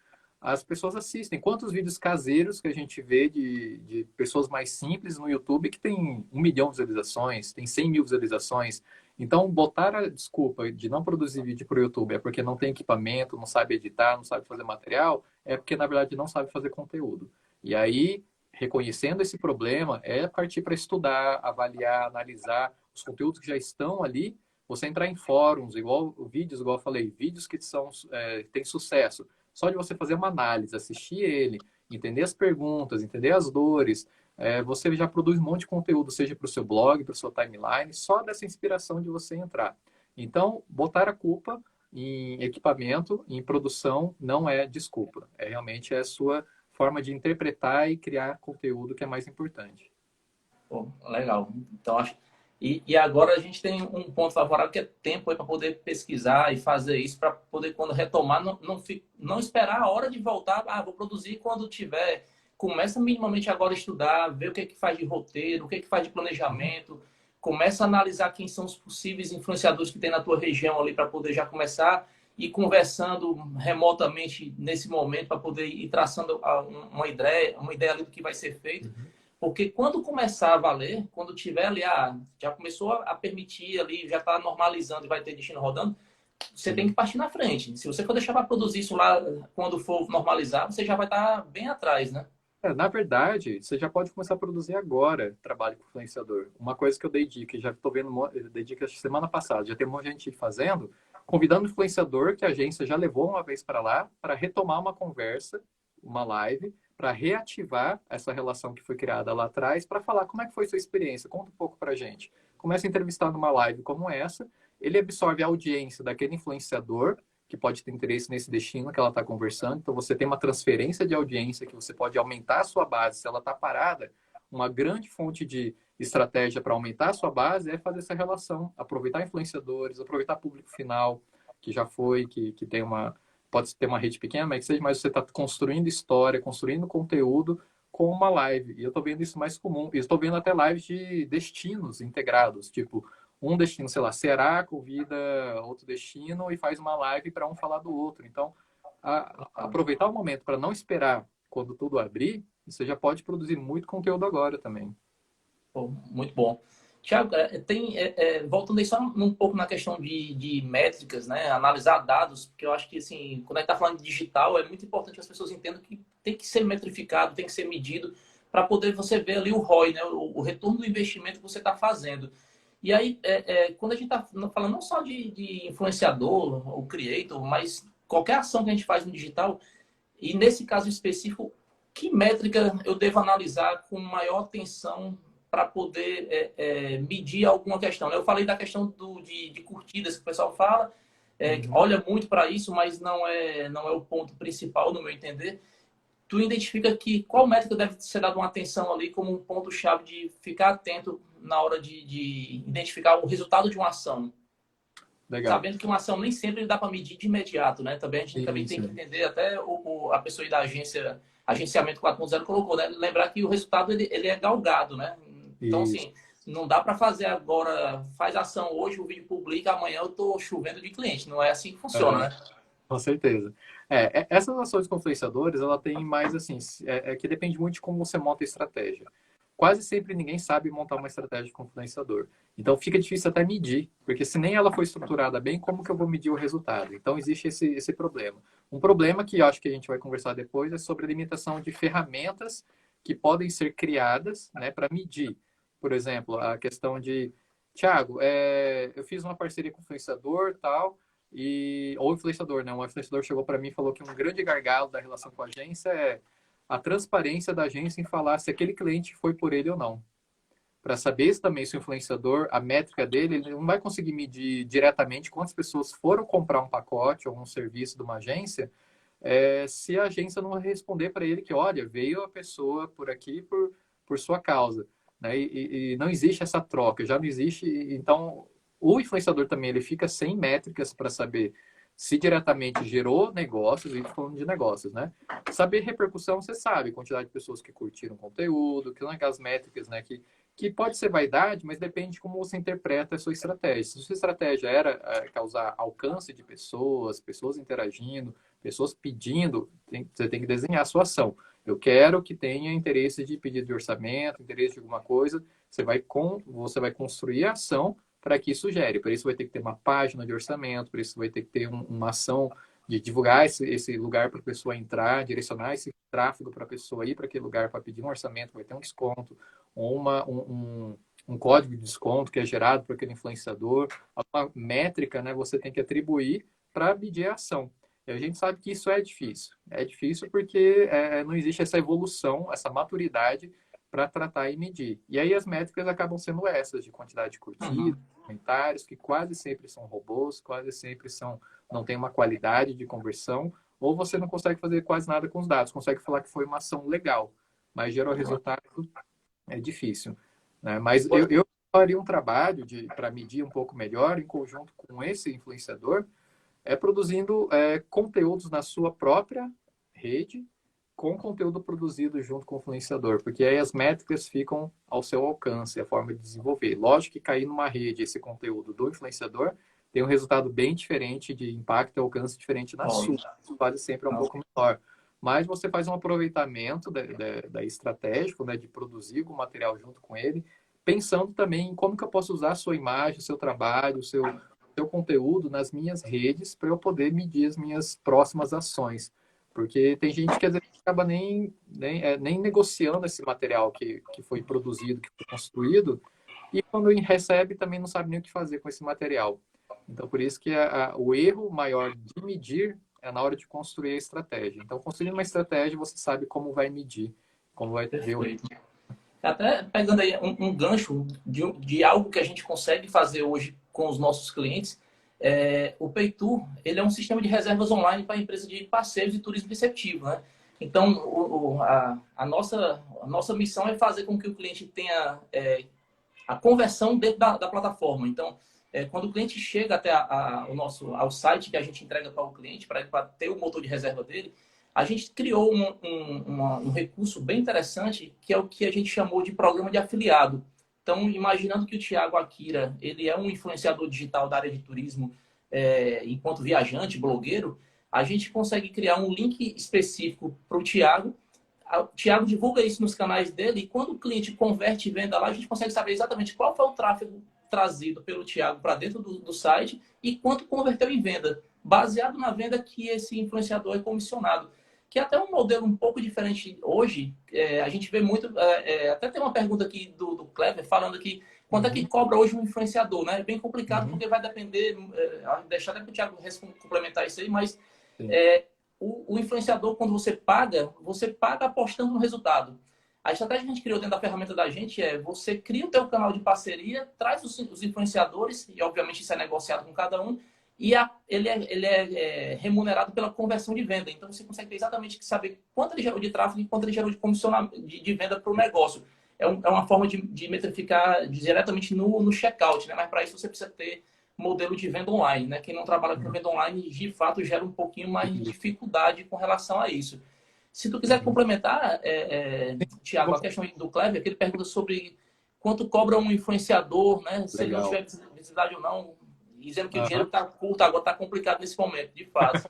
as pessoas assistem. Quantos vídeos caseiros que a gente vê de pessoas mais simples no YouTube que tem 1 milhão de visualizações, tem 100 mil visualizações. Então, botar a desculpa de não produzir vídeo para o YouTube é porque não tem equipamento, não sabe editar, não sabe fazer material, é porque, na verdade, não sabe fazer conteúdo. E aí, reconhecendo esse problema, é partir para estudar, avaliar, analisar os conteúdos que já estão ali, você entrar em fóruns, igual vídeos, igual eu falei, vídeos que têm sucesso. Só de você fazer uma análise, assistir ele, entender as perguntas, entender as dores, você já produz um monte de conteúdo, seja para o seu blog, para o seu timeline, só dessa inspiração de você entrar. Então, botar a culpa em equipamento, em produção, não é desculpa. Realmente a sua forma de interpretar e criar conteúdo que é mais importante. Pô, legal. Então, acho. E agora a gente tem um ponto favorável que é tempo para poder pesquisar e fazer isso, para poder, quando retomar, não esperar a hora de voltar. Ah, vou produzir quando tiver. Começa minimamente agora a estudar, ver o que é que faz de roteiro, o que é que faz de planejamento. Começa a analisar quem são os possíveis influenciadores que tem na tua região ali, para poder já começar ir conversando remotamente nesse momento, para poder ir traçando uma ideia ali do que vai ser feito. Porque quando começar a valer, quando tiver ali, já começou a permitir ali, já está normalizando e vai ter destino rodando, você tem que partir na frente. Se você for deixar para produzir isso lá quando for normalizar, você já vai estar bem atrás, né? Na verdade, você já pode começar a produzir agora trabalho com influenciador. Uma coisa que eu dei dica, já estou vendo, eu dei dica semana passada, já tem um monte de gente fazendo, convidando o influenciador que a agência já levou uma vez para lá, para retomar uma conversa, uma live, para reativar essa relação que foi criada lá atrás, para falar como é que foi sua experiência, conta um pouco para a gente. Começa a entrevistar numa live como essa, ele absorve a audiência daquele influenciador, que pode ter interesse nesse destino que ela está conversando. Então, você tem uma transferência de audiência que você pode aumentar a sua base. Se ela está parada, uma grande fonte de estratégia para aumentar a sua base é fazer essa relação, aproveitar influenciadores, aproveitar público final, que já foi, que tem pode ter uma rede pequena, mas você está construindo história, construindo conteúdo com uma live. E eu estou vendo isso mais comum. E estou vendo até lives de destinos integrados, tipo, um destino, sei lá, Ceará convida outro destino e faz uma live para um falar do outro. Então, aproveitar o momento para não esperar quando tudo abrir, você já pode produzir muito conteúdo agora também. Pô, muito bom. Tiago, voltando aí só um pouco na questão de métricas, né? Analisar dados, porque eu acho que, assim, quando a gente está falando de digital, é muito importante que as pessoas entendam que tem que ser metrificado, tem que ser medido, para poder você ver ali o ROI, né? O retorno do investimento que você está fazendo. E aí, quando a gente está falando não só de influenciador ou creator, mas qualquer ação que a gente faz no digital, e nesse caso específico, que métrica eu devo analisar com maior atenção para poder medir alguma questão, né? Eu falei da questão de curtidas que o pessoal fala, olha muito para isso, mas não é o ponto principal, no meu entender. Tu identifica que qual métrica deve ser dada uma atenção ali como um ponto-chave de ficar atento na hora de identificar o resultado de uma ação. Legal. Sabendo que uma ação nem sempre dá para medir de imediato, né? Também a gente também tem que entender, até a pessoa aí da agenciamento 4.0 colocou, né? Lembrar que o resultado ele é galgado, né? Então, Isso. assim, não dá para fazer agora, faz ação hoje, o vídeo publica, amanhã eu tô chovendo de cliente. Não é assim que funciona, né? Com certeza. Essas ações com influenciadores, ela tem mais assim, que depende muito de como você monta a estratégia. Quase sempre ninguém sabe montar uma estratégia com influenciador. Então fica difícil até medir, porque se nem ela foi estruturada bem, como que eu vou medir o resultado? Então existe esse problema. Um problema que eu acho que a gente vai conversar depois é sobre a limitação de ferramentas que podem ser criadas, né, para medir. Por exemplo, a questão de, Thiago, eu fiz uma parceria com influenciador, tal, ou influenciador, né? Um influenciador chegou para mim e falou que um grande gargalo da relação com a agência é a transparência da agência em falar se aquele cliente foi por ele ou não. Para saber também se o influenciador, a métrica dele, ele não vai conseguir medir diretamente quantas pessoas foram comprar um pacote ou um serviço de uma agência, se a agência não responder para ele que, olha, veio a pessoa por aqui por sua causa. Né? E não existe essa troca, já não existe. Então, o influenciador também ele fica sem métricas para saber se diretamente gerou negócios, e falando de negócios, né? Saber repercussão, você sabe, quantidade de pessoas que curtiram o conteúdo, que não é aquelas métricas, né? Que pode ser vaidade, mas depende de como você interpreta a sua estratégia. Se a sua estratégia era causar alcance de pessoas, pessoas interagindo, pessoas pedindo, você tem que desenhar a sua ação. Eu quero que tenha interesse de pedido de orçamento, interesse de alguma coisa. Você vai construir a ação para que isso gere. Por isso vai ter que ter uma página de orçamento, por isso vai ter que ter uma ação de divulgar esse lugar para a pessoa entrar, direcionar esse tráfego para a pessoa ir para aquele lugar para pedir um orçamento, vai ter um desconto, ou um código de desconto que é gerado por aquele influenciador, uma métrica, né, você tem que atribuir para medir a ação. E a gente sabe que isso é difícil. É difícil porque não existe essa evolução, essa maturidade para tratar e medir. E aí as métricas acabam sendo essas, de quantidade de curtidas, comentários, que quase sempre são robôs, quase sempre não tem uma qualidade de conversão, ou você não consegue fazer quase nada com os dados, consegue falar que foi uma ação legal, mas gerou resultado, é difícil. Né? Mas eu faria um trabalho para medir um pouco melhor, em conjunto com esse influenciador, produzindo conteúdos na sua própria rede, com conteúdo produzido junto com o influenciador, porque aí as métricas ficam ao seu alcance, a forma de desenvolver. Lógico que cair numa rede esse conteúdo do influenciador tem um resultado bem diferente de impacto e alcance diferente na sua. Quase sempre é um pouco menor. Mas você faz um aproveitamento da estratégico, né, de produzir o material junto com ele, pensando também em como que eu posso usar a sua imagem, o seu trabalho, o seu conteúdo nas minhas redes para eu poder medir as minhas próximas ações. Porque tem gente que às vezes acaba nem negociando esse material que foi produzido, que foi construído, e quando recebe também não sabe nem o que fazer com esse material. Então, por isso que o erro maior de medir é na hora de construir a estratégia. Então, construindo uma estratégia, você sabe como vai medir, como vai ver o... Até pegando aí um gancho de algo que a gente consegue fazer hoje com os nossos clientes, o PayTour, ele é um sistema de reservas online para a empresa de passeios e turismo receptivo, né? Então, a nossa missão é fazer com que o cliente tenha a conversão dentro da plataforma. Então, quando o cliente chega até ao site que a gente entrega para o cliente, para ter o motor de reserva dele, a gente criou um recurso bem interessante, que é o que a gente chamou de programa de afiliado. Então, imaginando que o Thiago Akira, ele é um influenciador digital da área de turismo, enquanto viajante, blogueiro, a gente consegue criar um link específico para o Thiago. o Thiago divulga isso nos canais dele e quando o cliente converte e venda lá, a gente consegue saber exatamente qual foi o tráfego trazido pelo Thiago para dentro do site e quanto converteu em venda, baseado na venda que esse influenciador é comissionado. Que é até um modelo um pouco diferente hoje. A gente vê muito... até tem uma pergunta aqui do Clever falando que quanto é que cobra hoje um influenciador, né? É bem complicado porque vai depender... deixar até para o Thiago complementar isso aí, mas o influenciador, quando você paga apostando no resultado. A estratégia que a gente criou dentro da ferramenta da gente é você cria o teu canal de parceria, traz os influenciadores, e obviamente isso é negociado com cada um, e ele é remunerado pela conversão de venda. Então você consegue exatamente saber quanto ele gerou de tráfego e quanto ele gerou de comissionamento de venda para o negócio. É uma forma de metrificar diretamente no checkout, né? Mas para isso você precisa ter modelo de venda online, né? Quem não trabalha com venda online, de fato, gera um pouquinho mais de dificuldade com relação a isso. Se tu quiser complementar, Thiago, a questão do Clever, que ele pergunta sobre quanto cobra um influenciador, né? Se ele não tiver visibilidade ou não, dizendo que o dinheiro está curto, agora está complicado nesse momento, de fato.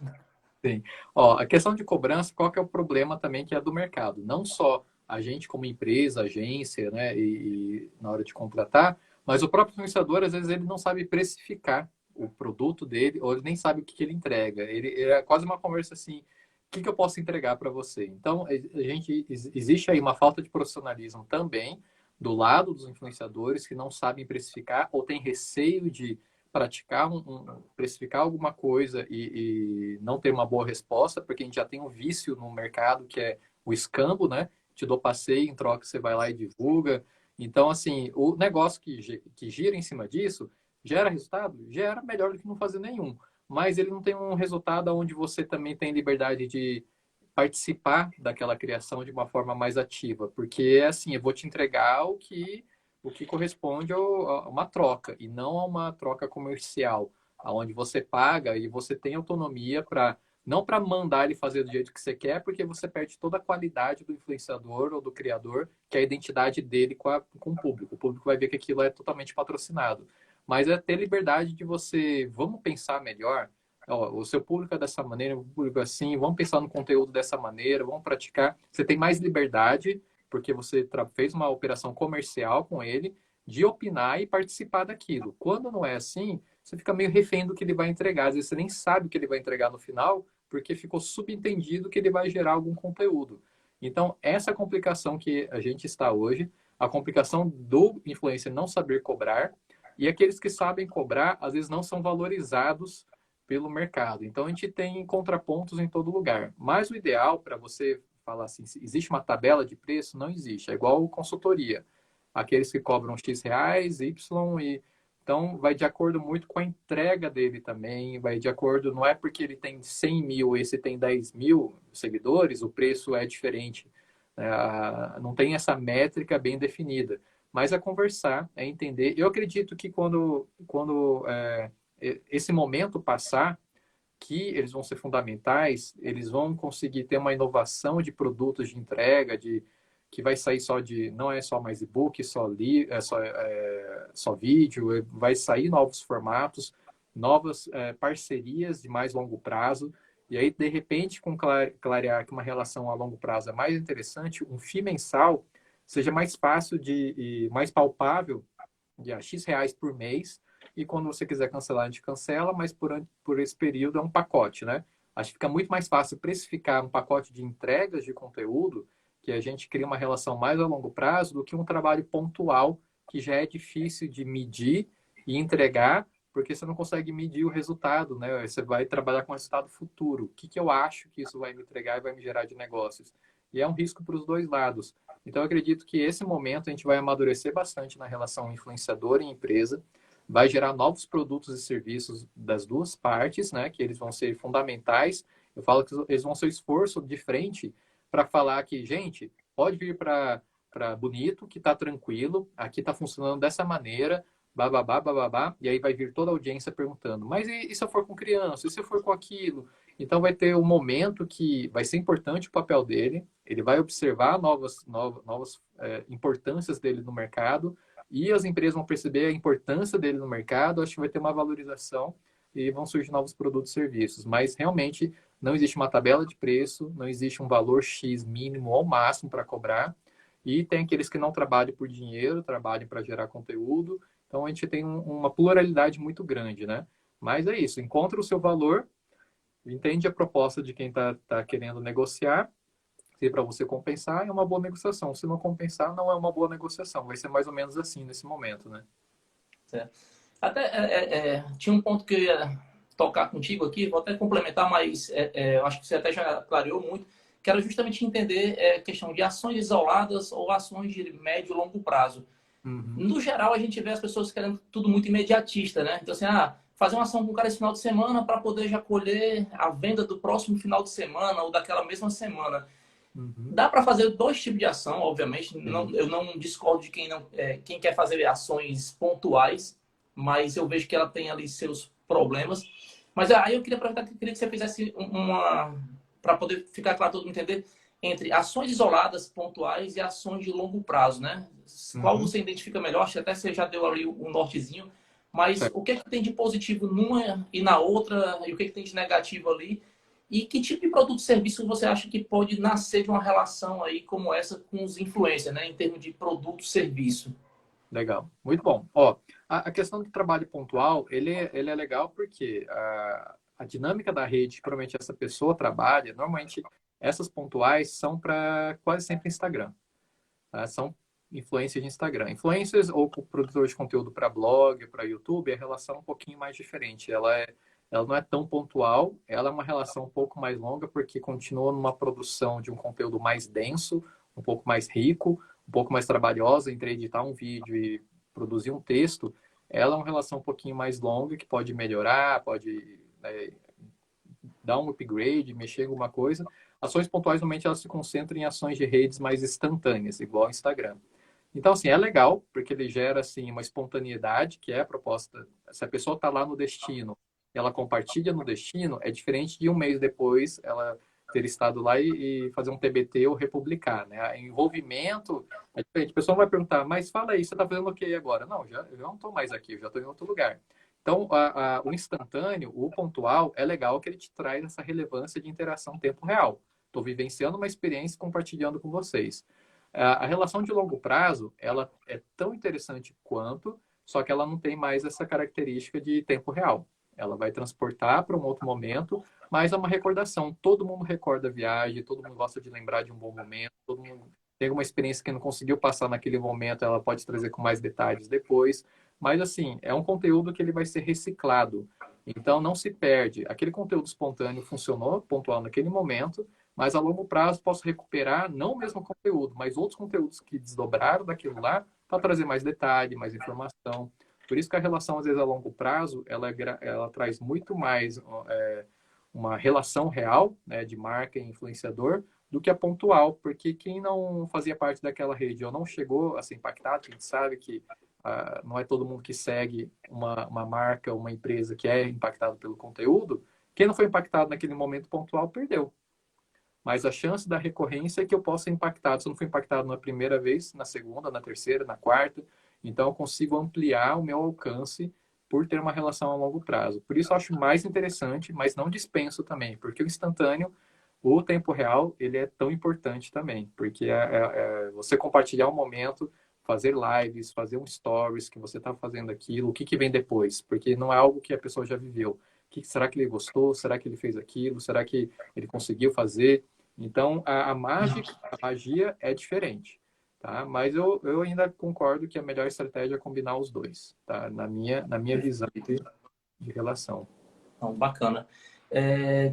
Sim. Ó, a questão de cobrança, qual que é o problema também que é do mercado? Não só a gente como empresa, agência, né, e na hora de contratar, mas o próprio influenciador, às vezes, ele não sabe precificar o produto dele, ou ele nem sabe o que ele entrega. Ele é quase uma conversa assim, o que eu posso entregar para você? Então, existe aí uma falta de profissionalismo também do lado dos influenciadores que não sabem precificar ou têm receio de praticar precificar alguma coisa e não ter uma boa resposta, porque a gente já tem um vício no mercado que é o escambo, né? Te dou passeio, em troca você vai lá e divulga. Então, assim, o negócio que gira em cima disso gera resultado? Gera melhor do que não fazer nenhum. Mas ele não tem um resultado onde você também tem liberdade de participar daquela criação de uma forma mais ativa. Porque, assim, eu vou te entregar o que corresponde a uma troca, e não a uma troca comercial, onde você paga e você tem autonomia para não para mandar ele fazer do jeito que você quer, porque você perde toda a qualidade do influenciador ou do criador, que é a identidade dele com o público. O público vai ver que aquilo é totalmente patrocinado. Mas é ter liberdade de você, vamos pensar melhor, ó, o seu público é dessa maneira, o público é assim, vamos pensar no conteúdo dessa maneira, vamos praticar. Você tem mais liberdade, porque você fez uma operação comercial com ele, de opinar e participar daquilo. Quando não é assim, você fica meio refém do que ele vai entregar. Às vezes você nem sabe o que ele vai entregar no final, porque ficou subentendido que ele vai gerar algum conteúdo. Então, essa complicação que a gente está hoje, a complicação do influencer não saber cobrar, e aqueles que sabem cobrar, às vezes não são valorizados pelo mercado. Então, a gente tem contrapontos em todo lugar. Mas o ideal para você falar assim, se existe uma tabela de preço, não existe. É igual consultoria. Aqueles que cobram X reais, Y, e então vai de acordo muito com a entrega dele também, vai de acordo, não é porque ele tem 100 mil, esse tem 10 mil seguidores, o preço é diferente. Não tem essa métrica bem definida. Mas é conversar, é entender. Eu acredito que quando esse momento passar, que eles vão ser fundamentais, eles vão conseguir ter uma inovação de produtos de entrega, que vai sair não é só mais e-book, só vídeo, vai sair novos formatos, novas parcerias de mais longo prazo, e aí, de repente, com clarear que uma relação a longo prazo é mais interessante, um FII mensal seja mais fácil e mais palpável, de X reais por mês, e quando você quiser cancelar, a gente cancela, mas por esse período é um pacote, né? Acho que fica muito mais fácil precificar um pacote de entregas de conteúdo, que a gente cria uma relação mais a longo prazo, do que um trabalho pontual, que já é difícil de medir e entregar, porque você não consegue medir o resultado, né? Você vai trabalhar com o resultado futuro. O que eu acho que isso vai me entregar e vai me gerar de negócios? E é um risco para os dois lados. Então, eu acredito que esse momento a gente vai amadurecer bastante na relação influenciador e empresa, vai gerar novos produtos e serviços das duas partes, né? Que eles vão ser fundamentais. Eu falo que eles vão ser o esforço de frente para falar que, gente, pode vir para Bonito, que está tranquilo, aqui está funcionando dessa maneira, bababá, bababá, e aí vai vir toda a audiência perguntando, mas e se eu for com criança? E se eu for com aquilo? Então vai ter um momento que vai ser importante o papel dele, ele vai observar novas importâncias dele no mercado, e as empresas vão perceber a importância dele no mercado, acho que vai ter uma valorização e vão surgir novos produtos e serviços. Mas realmente não existe uma tabela de preço, não existe um valor X mínimo ou máximo para cobrar. E tem aqueles que não trabalham por dinheiro, trabalham para gerar conteúdo. Então a gente tem uma pluralidade muito grande, né? Mas é isso, encontra o seu valor, entende a proposta de quem está querendo negociar. Se para você compensar, é uma boa negociação. Se não compensar, não é uma boa negociação. Vai ser mais ou menos assim nesse momento, né? Certo. Até tinha um ponto que eu ia tocar contigo aqui, vou até complementar, mas eu acho que você até já clareou muito, que era justamente entender a questão de ações isoladas ou ações de médio e longo prazo. Uhum. No geral, a gente vê as pessoas querendo tudo muito imediatista, né? Então, assim, fazer uma ação com o cara esse final de semana para poder já colher a venda do próximo final de semana ou daquela mesma semana. Uhum. Dá para fazer dois tipos de ação, obviamente. Sim. Eu não discordo de quem quer fazer ações pontuais, mas eu vejo que ela tem ali seus problemas. Mas aí eu queria aproveitar que queria que você fizesse uma para poder ficar claro todo mundo entender entre ações isoladas, pontuais e ações de longo prazo, né? Qual Uhum. você identifica melhor? Acho que até você já deu ali o nortezinho, mas Certo. o que é que tem de positivo numa e na outra e o que é que tem de negativo ali? E que tipo de produto e serviço você acha que pode nascer de uma relação aí como essa com os influencers, né? Em termos de produto e serviço. Legal. Muito bom. Ó, a questão do trabalho pontual, ele é legal porque a dinâmica da rede, provavelmente essa pessoa trabalha, normalmente essas pontuais são para quase sempre Instagram. Tá? São influências de Instagram. Influencers ou produtores de conteúdo para blog, para YouTube, a relação é um pouquinho mais diferente. Ela não é tão pontual, ela é uma relação um pouco mais longa, porque continua numa produção de um conteúdo mais denso, um pouco mais rico, um pouco mais trabalhosa entre editar um vídeo e produzir um texto. Ela é uma relação um pouquinho mais longa, que pode melhorar, pode dar um upgrade, mexer em alguma coisa. Ações pontuais, normalmente, elas se concentram em ações de redes mais instantâneas, igual o Instagram. Então, assim, é legal, porque ele gera, assim, uma espontaneidade, que é a proposta. Se a pessoa está lá no destino, ela compartilha no destino, é diferente de um mês depois ela ter estado lá e fazer um TBT ou republicar, né? Envolvimento é diferente. A pessoa vai perguntar, mas fala aí, você está fazendo o que agora? Não, eu não estou mais aqui, eu já estou em outro lugar. Então, o instantâneo, o pontual, é legal que ele te traz essa relevância de interação em tempo real. Estou vivenciando uma experiência e compartilhando com vocês. A relação de longo prazo, ela é tão interessante quanto, só que ela não tem mais essa característica de tempo real. Ela vai transportar para um outro momento, mas é uma recordação. Todo mundo recorda a viagem, todo mundo gosta de lembrar de um bom momento, todo mundo tem alguma experiência que não conseguiu passar naquele momento, ela pode trazer com mais detalhes depois. Mas, assim, é um conteúdo que ele vai ser reciclado. Então, não se perde. Aquele conteúdo espontâneo funcionou, pontual naquele momento, mas a longo prazo posso recuperar não o mesmo conteúdo, mas outros conteúdos que desdobraram daquilo lá para trazer mais detalhe, mais informação. Por isso que a relação, às vezes, a longo prazo, ela traz muito mais uma relação real, né, de marca e influenciador do que a pontual, porque quem não fazia parte daquela rede ou não chegou a ser impactado, a gente sabe que não é todo mundo que segue uma marca, uma empresa que é impactado pelo conteúdo, quem não foi impactado naquele momento pontual perdeu. Mas a chance da recorrência é que eu possa ser impactado. Se eu não fui impactado na primeira vez, na segunda, na terceira, na quarta, então eu consigo ampliar o meu alcance por ter uma relação a longo prazo. Por isso eu acho mais interessante, mas não dispenso também, porque o instantâneo, o tempo real, ele é tão importante também, porque você compartilhar um momento, fazer lives, fazer um stories que você está fazendo aquilo, o que vem depois, porque não é algo que a pessoa já viveu. Será que ele gostou? Será que ele fez aquilo? Será que ele conseguiu fazer? Então, a magia é diferente, tá? Mas eu ainda concordo que a melhor estratégia é combinar os dois, tá? Na minha visão de relação. Então, bacana.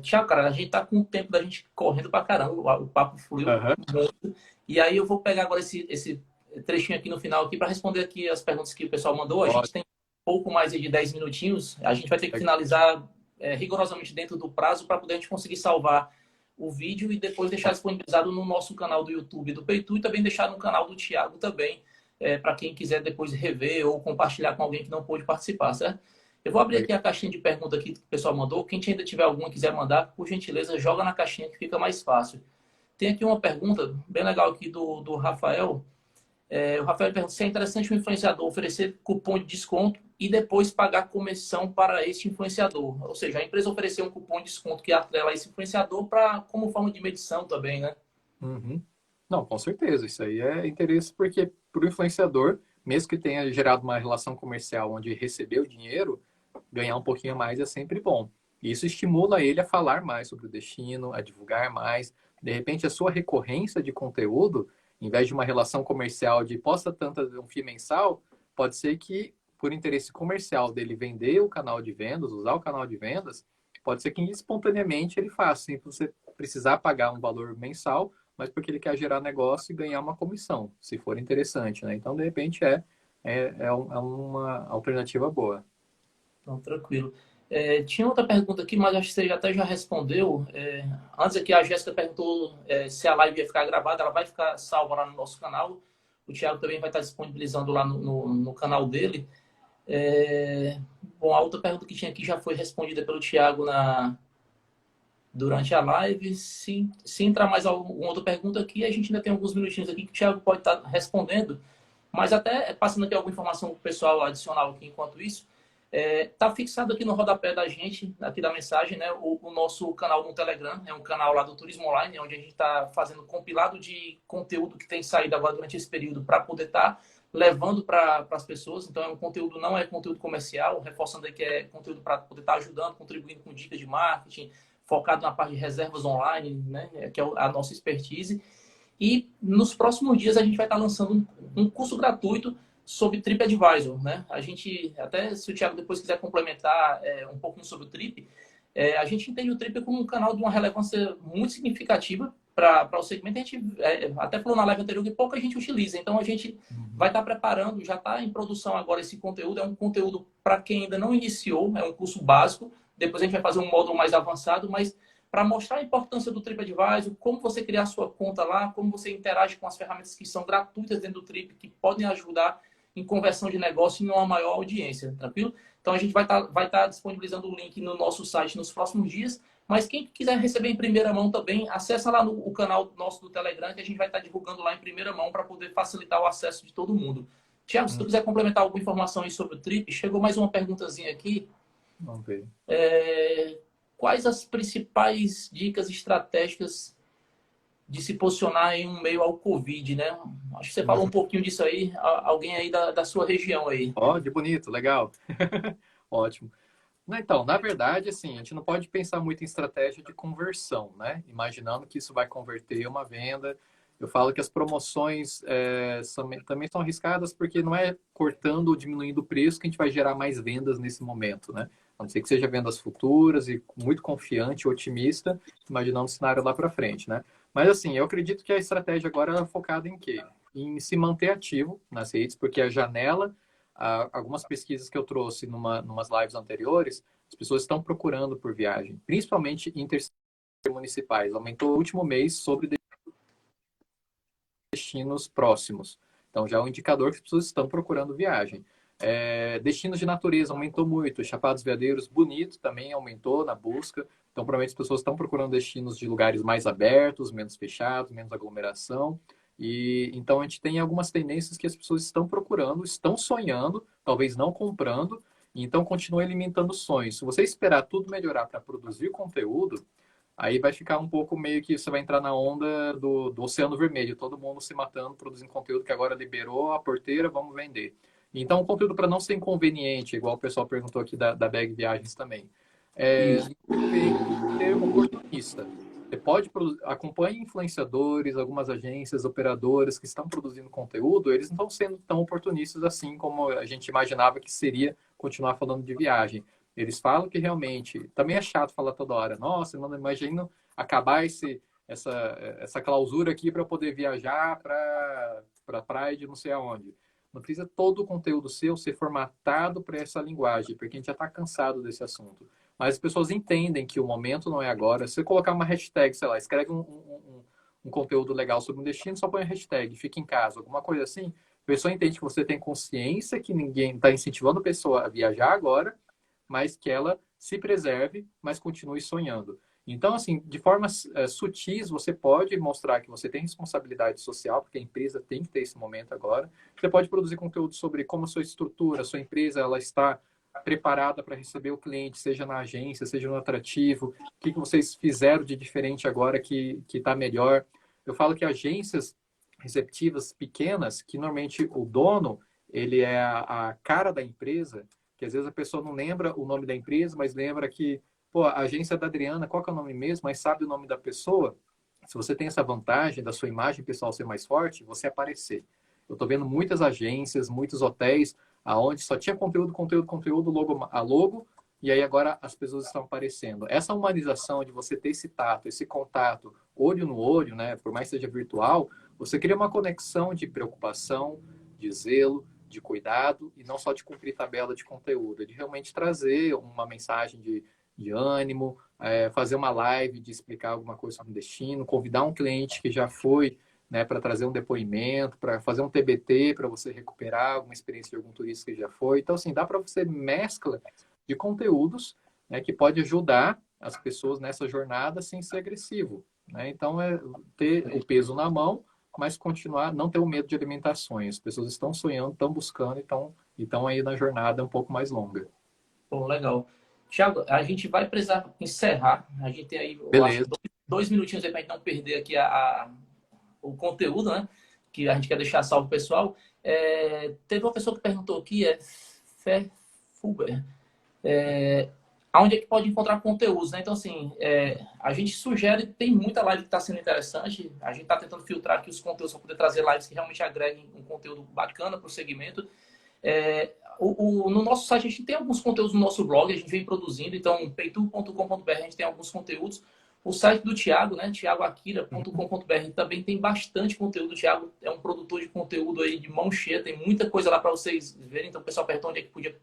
Tiago, cara, a gente tá com o tempo da gente correndo pra caramba, o papo fluiu Aham. muito. E aí eu vou pegar agora esse trechinho aqui no final aqui para responder aqui as perguntas que o pessoal mandou. A gente Pode. tem pouco mais de 10 minutinhos. A gente vai ter que finalizar rigorosamente dentro do prazo para poder a gente conseguir salvar o vídeo e depois deixar disponibilizado no nosso canal do YouTube do Peitu e também deixar no canal do Tiago também, para quem quiser depois rever ou compartilhar com alguém que não pôde participar, certo? Eu vou abrir aqui a caixinha de pergunta aqui que o pessoal mandou. Quem ainda tiver alguma e quiser mandar, por gentileza, joga na caixinha que fica mais fácil. Tem aqui uma pergunta bem legal aqui do Rafael. O Rafael pergunta se é interessante o influenciador oferecer cupom de desconto e depois pagar comissão para este influenciador. Ou seja, a empresa oferecer um cupom de desconto que atrela esse influenciador como forma de medição também, né? Uhum. Não, com certeza. Isso aí é interesse porque para o influenciador, mesmo que tenha gerado uma relação comercial onde recebeu dinheiro, ganhar um pouquinho a mais é sempre bom. E isso estimula ele a falar mais sobre o destino, a divulgar mais. De repente, a sua recorrência de conteúdo, em vez de uma relação comercial de posta tanta um FII mensal, pode ser que, por interesse comercial dele vender o canal de vendas, usar o canal de vendas, pode ser que espontaneamente ele faça, sem você precisar pagar um valor mensal, mas porque ele quer gerar negócio e ganhar uma comissão, se for interessante, né? Então, de repente, é uma alternativa boa. Então, tranquilo. Tinha outra pergunta aqui, mas acho que você até já respondeu. Antes aqui, a Jéssica perguntou se a live ia ficar gravada. Ela vai ficar salva lá no nosso canal. O Thiago também vai estar disponibilizando lá no canal dele. Bom, a outra pergunta que tinha aqui já foi respondida pelo Thiago durante a live. Se entrar mais alguma outra pergunta aqui, a gente ainda tem alguns minutinhos aqui que o Thiago pode estar respondendo. Mas até passando aqui alguma informação para o pessoal adicional aqui enquanto isso. Tá fixado aqui no rodapé da gente, aqui da mensagem, né? O nosso canal no Telegram, é um canal lá do Turismo Online, onde a gente está fazendo compilado de conteúdo que tem saído agora durante esse período para poder estar levando para as pessoas. Então, é um conteúdo, não é conteúdo comercial, reforçando aí que é conteúdo para poder estar ajudando, contribuindo com dicas de marketing, focado na parte de reservas online, né? Que é a nossa expertise. E nos próximos dias a gente vai estar lançando um curso gratuito sobre TripAdvisor, né? A gente, até se o Thiago depois quiser complementar um pouquinho sobre o Trip, a gente entende o Trip como um canal de uma relevância muito significativa para o segmento. A gente até falou na live anterior que pouca gente utiliza, então a gente vai estar preparando, já está em produção agora esse conteúdo. É um conteúdo para quem ainda não iniciou, é um curso básico. Depois a gente vai fazer um módulo mais avançado, mas para mostrar a importância do TripAdvisor, como você criar sua conta lá, como você interage com as ferramentas que são gratuitas dentro do Trip, que podem ajudar em conversão de negócio em uma maior audiência, tranquilo? Então a gente vai tá disponibilizando o link no nosso site nos próximos dias, mas quem quiser receber em primeira mão também, acessa lá o canal nosso do Telegram, que a gente vai estar divulgando lá em primeira mão para poder facilitar o acesso de todo mundo. Tiago, se tu quiser complementar alguma informação aí sobre o Trip, chegou mais uma perguntazinha aqui. Vamos ver. Quais as principais dicas estratégicas de se posicionar em um meio ao Covid, né? Acho que você falou um pouquinho disso aí, alguém aí da sua região aí. Ó, que bonito, legal. Ótimo. Então, na verdade, assim, a gente não pode pensar muito em estratégia de conversão, né? Imaginando que isso vai converter uma venda. Eu falo que as promoções também são arriscadas porque não é cortando ou diminuindo o preço que a gente vai gerar mais vendas nesse momento, né? A não ser que seja vendas futuras e muito confiante, otimista, imaginando o cenário lá para frente, né? Mas, assim, eu acredito que a estratégia agora é focada em quê? Em se manter ativo nas redes, porque a janela, algumas pesquisas que eu trouxe numas lives anteriores, as pessoas estão procurando por viagem, principalmente intermunicipais. Aumentou o último mês sobre destinos próximos. Então, já é um indicador que as pessoas estão procurando viagem. Destinos de natureza aumentou muito. Chapada dos Veadeiros, bonito, também aumentou na busca. Então, provavelmente as pessoas estão procurando destinos de lugares mais abertos, menos fechados, menos aglomeração. E então a gente tem algumas tendências que as pessoas estão procurando, estão sonhando, talvez não comprando, e então continua alimentando sonhos. Se você esperar tudo melhorar para produzir conteúdo, aí vai ficar um pouco meio que você vai entrar na onda do Oceano Vermelho, todo mundo se matando, produzindo conteúdo que agora liberou a porteira, vamos vender. Então, o conteúdo para não ser inconveniente, igual o pessoal perguntou aqui da Bag Viagens também. Tem que ser oportunista. Você pode acompanhe influenciadores, algumas agências, operadoras que estão produzindo conteúdo, eles não estão sendo tão oportunistas assim como a gente imaginava que seria continuar falando de viagem. Eles falam que realmente, também é chato falar toda hora, nossa, não imagino acabar essa clausura aqui para poder viajar para praia de não sei aonde. Não precisa todo o conteúdo seu ser formatado para essa linguagem, porque a gente já está cansado desse assunto. Mas as pessoas entendem que o momento não é agora. Se você colocar uma hashtag, sei lá, escreve um conteúdo legal sobre um destino, só põe a hashtag, fica em casa, alguma coisa assim, a pessoa entende que você tem consciência que ninguém está incentivando a pessoa a viajar agora, mas que ela se preserve, mas continue sonhando. Então, assim, de formas sutis, você pode mostrar que você tem responsabilidade social, porque a empresa tem que ter esse momento agora. Você pode produzir conteúdo sobre como a sua estrutura, a sua empresa, ela está preparada para receber o cliente, seja na agência, seja no atrativo, o que vocês fizeram de diferente agora que está melhor. Eu falo que agências receptivas pequenas, que normalmente o dono, ele é a cara da empresa, que às vezes a pessoa não lembra o nome da empresa, mas lembra que, pô, a agência da Adriana, qual que é o nome mesmo, mas sabe o nome da pessoa. Se você tem essa vantagem da sua imagem pessoal ser mais forte, você aparecer. Eu estou vendo muitas agências, muitos hotéis, aonde só tinha conteúdo, conteúdo, conteúdo, logo a logo, e aí agora as pessoas estão aparecendo. Essa humanização de você ter esse tato, esse contato, olho no olho, né, por mais que seja virtual, você cria uma conexão de preocupação, de zelo, de cuidado, e não só de cumprir tabela de conteúdo, de realmente trazer uma mensagem de ânimo, fazer uma live de explicar alguma coisa sobre o destino, convidar um cliente que já foi, né, para trazer um depoimento, para fazer um TBT, para você recuperar alguma experiência de algum turista que já foi. Então, assim, dá para você mescla de conteúdos, né, que pode ajudar as pessoas nessa jornada sem ser agressivo. Né? Então, é ter o peso na mão, mas continuar, não ter o medo de alimentações. As pessoas estão sonhando, estão buscando, estão aí na jornada um pouco mais longa. Pô, legal. Thiago, a gente vai precisar encerrar. A gente tem aí, eu acho, Beleza. dois minutinhos aí para a gente não perder aqui o conteúdo, né? Que a gente quer deixar salvo pessoal. Teve uma pessoa que perguntou aqui, Fuber, aonde é que pode encontrar conteúdos, né? Então, assim, a gente sugere, tem muita live que está sendo interessante, a gente está tentando filtrar aqui os conteúdos para poder trazer lives que realmente agreguem um conteúdo bacana para o segmento. No nosso site a gente tem alguns conteúdos no nosso blog, a gente vem produzindo, então peitu.com.br a gente tem alguns conteúdos. O site do Thiago, né, thiagoakira.com.br, também tem bastante conteúdo. O Thiago é um produtor de conteúdo aí de mão cheia, tem muita coisa lá para vocês verem. Então o pessoal perguntou onde é que podia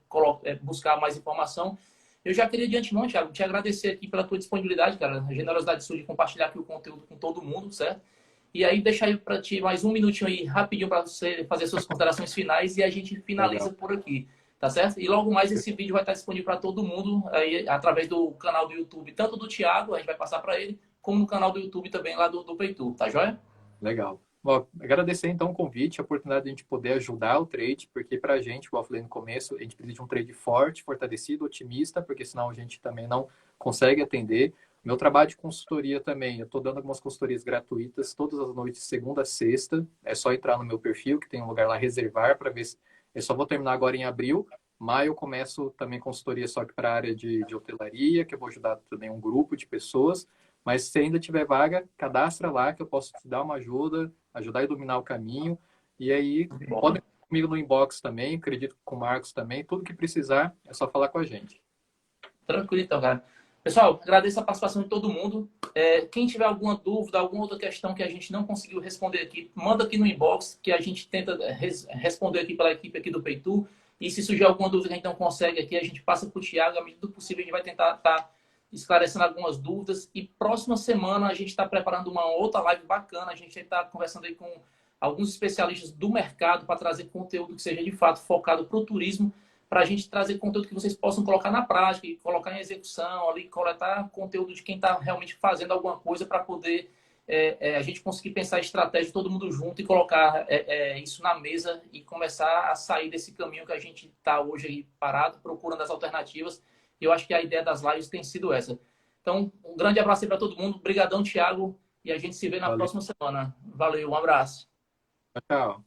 buscar mais informação. Eu já queria de antemão, Thiago, te agradecer aqui pela tua disponibilidade, cara, a generosidade sua de compartilhar aqui o conteúdo com todo mundo, certo? E aí deixar aí para ti mais um minutinho aí, rapidinho, para você fazer suas considerações finais e a gente finaliza Legal. por aqui, tá certo? E logo mais esse vídeo vai estar disponível para todo mundo aí através do canal do YouTube, tanto do Thiago, a gente vai passar para ele, como no canal do YouTube também lá do Peitu, tá joia? Legal. Bom, agradecer então o convite, a oportunidade de a gente poder ajudar o trade, porque para a gente, igual eu falei no começo, a gente precisa de um trade forte, fortalecido, otimista, porque senão a gente também não consegue atender. Meu trabalho de consultoria também, eu estou dando algumas consultorias gratuitas todas as noites, segunda a sexta. É só entrar no meu perfil, que tem um lugar lá, reservar, para ver se... Eu só vou terminar agora em abril. Maio eu começo também consultoria só que para a área de hotelaria, que eu vou ajudar também um grupo de pessoas. Mas se ainda tiver vaga, cadastra lá que eu posso te dar uma ajuda, ajudar a iluminar o caminho. E aí, pode ir comigo no inbox também, acredito que com o Marcos também. Tudo que precisar, é só falar com a gente. Tranquilo então, cara. Pessoal, agradeço a participação de todo mundo. Quem tiver alguma dúvida, alguma outra questão que a gente não conseguiu responder aqui, manda aqui no inbox que a gente tenta responder aqui pela equipe aqui do Peitu. E se surgir alguma dúvida que a gente não consegue aqui, a gente passa para o Thiago. À medida do possível, a gente vai tentar estar esclarecendo algumas dúvidas. E próxima semana a gente está preparando uma outra live bacana. A gente está conversando aí com alguns especialistas do mercado para trazer conteúdo que seja de fato focado para o turismo, para a gente trazer conteúdo que vocês possam colocar na prática, e colocar em execução, ali, coletar conteúdo de quem está realmente fazendo alguma coisa para poder a gente conseguir pensar estratégia todo mundo junto e colocar isso na mesa e começar a sair desse caminho que a gente está hoje aí parado, procurando as alternativas. E eu acho que a ideia das lives tem sido essa. Então, um grande abraço aí para todo mundo. Obrigadão, Thiago. E a gente se vê na Valeu. próxima semana. Valeu, um abraço. Tchau.